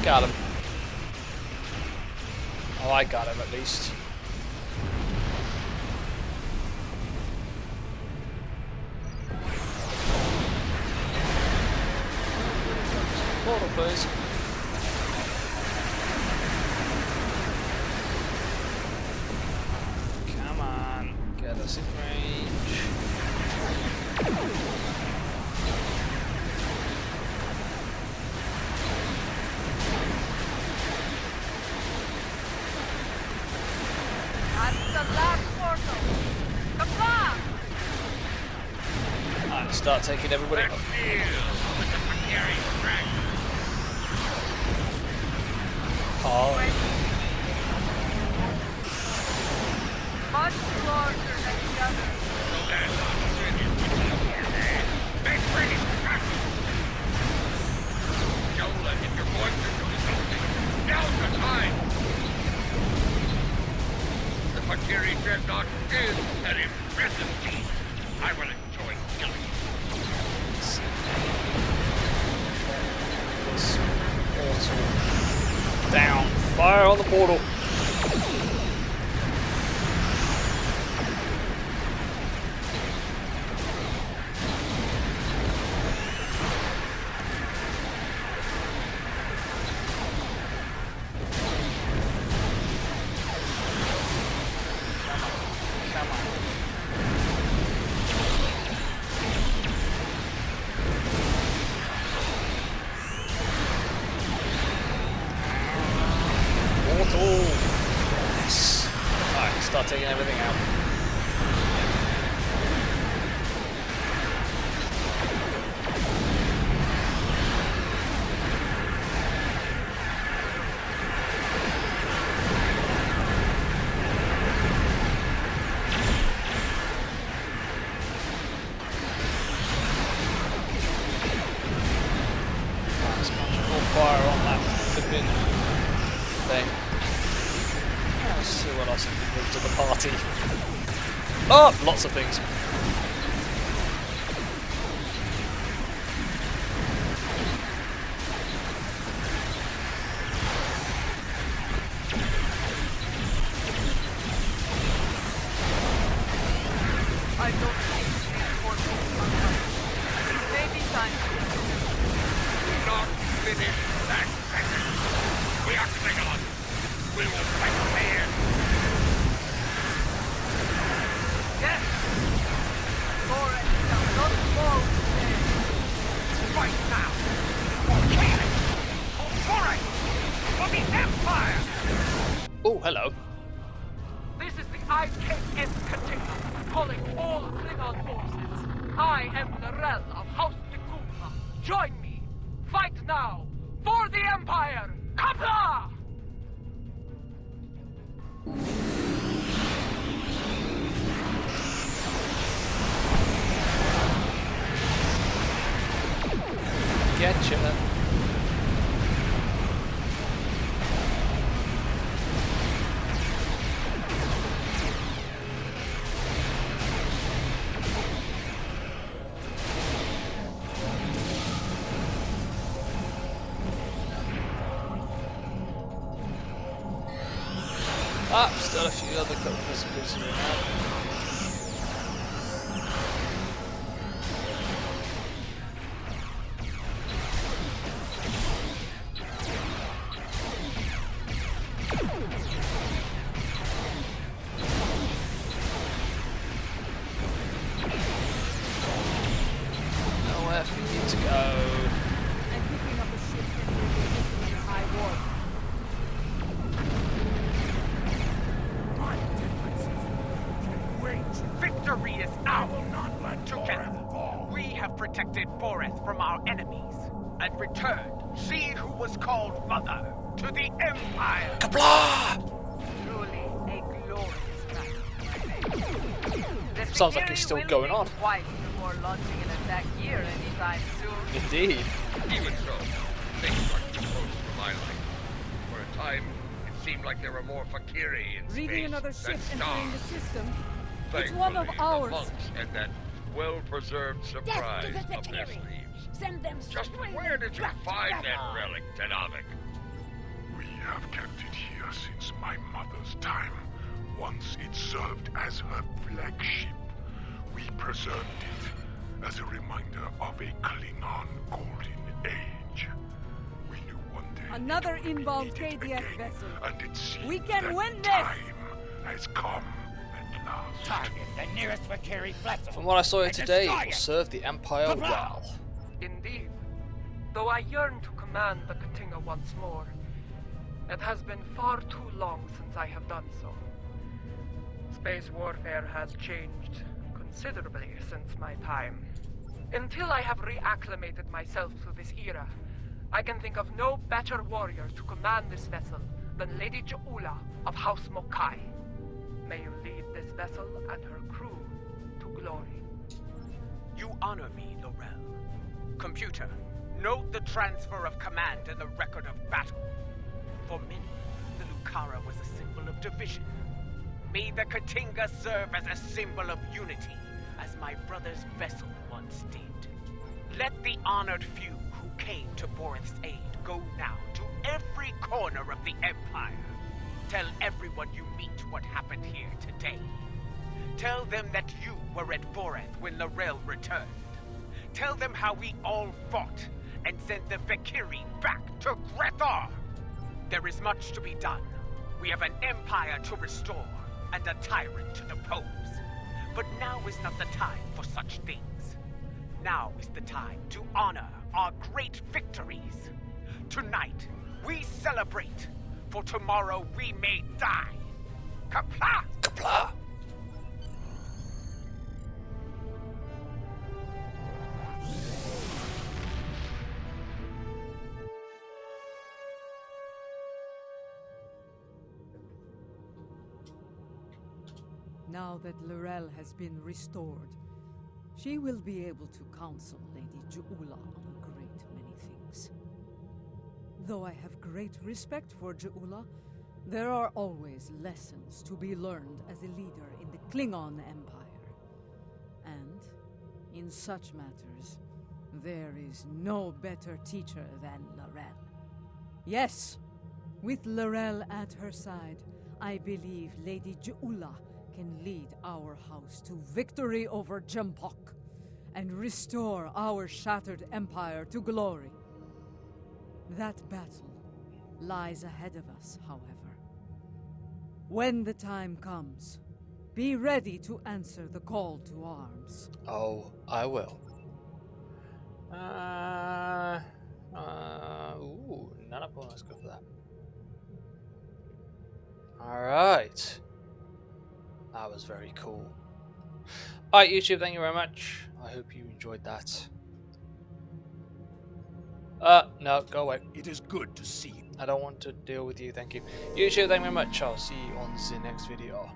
Got him. Oh, I got him at least. Portal, please. Come on, get us in range. Alright, start taking everybody up. Oh. Much larger than the others. Yola, if you're going to do something, now's the time! The Fakiri Dreadnought is an impressive feat. I will enjoy killing it. This portal down. Fire on the portal. Yes. Alright, start taking everything out. There's much more fire on that flipping thing. Let's see what else I can bring to the party. Oh, lots of things. I don't think these forces are coming. Maybe time to Do not finish that sentence. We are Klingons. We will fight to the end. Yes! Forest shall not fall today. Fight now! For chaos! For forest! For the Empire! Oh, hello. This is the IKN contingent, calling all Klingon forces. I am Narelle of House Tekuma. Join me. Fight now. For the Empire. Kapla! Getcha. Ah, still a few other customers busy around. Nowhere for you to go. I'm picking up a ship entering the system in high warp. Victory is ours! Together, we have protected Boreth from our enemies and returned she who was called Mother to the Empire! Truly a glorious battle. Sounds like it's still going on. Twice before launching an attack here anytime soon. Indeed. Even so, things are too close for my life. For a time, it seemed like there were more Fakiri in Reading space another ship than entering the stars. system. It's Thankfully, one of the ours. monks had that well-preserved surprise Death to the up their Fakiri. sleeves. Send them Just straight where did you back to find Red that Hawk. relic, Tenavik? We have kept it here since my mother's time. Once it served as her flagship. We preserved it as a reminder of a Klingon golden age. We knew one day Another it would be inbound needed KDF again, vessel. and it seems We can that win this! time has come at last. Target the nearest Fakiri vessel. From what I saw here and today, destroy it will it. serve the Empire Kapla! well. Indeed. Though I yearn to command the Katinga once more, it has been far too long since I have done so. Space warfare has changed considerably since my time. Until I have reacclimated myself to this era, I can think of no better warrior to command this vessel than Lady Ju'ula of House Mokai. May you lead this vessel and her crew to glory. You honor me, Laurel. Computer, note the transfer of command in the record of battle. For many, the Lucara was a symbol of division. May the Katinga serve as a symbol of unity, as my brother's vessel once did. Let the honored few who came to Borith's aid go now to every corner of the Empire. Tell everyone you meet what happened here today. Tell them that you were at Borith when Laurel returned. Tell them how we all fought and sent the Valkyrie back to Grethar. There is much to be done. We have an empire to restore and a tyrant to depose. But now is not the time for such things. Now is the time to honor our great victories. Tonight, we celebrate, for tomorrow we may die. Kapla! Kapla! Now that Laurel has been restored, she will be able to counsel Lady Ju'ula on a great many things. Though I have great respect for Ju'ula, there are always lessons to be learned as a leader in the Klingon Empire. And, in such matters, there is no better teacher than Laurel. Yes, with Laurel at her side, I believe Lady Ju'ula can lead our house to victory over Jempok and restore our shattered empire to glory. That battle lies ahead of us, however. When the time comes, be ready to answer the call to arms. Oh, I will. Ooh, nana point. Let's go for that. Alright. That was very cool. Alright, YouTube, thank you very much. I hope you enjoyed that. No, go away. It is good to see you. I don't want to deal with you, thank you. YouTube, thank you very much. I'll see you on the next video.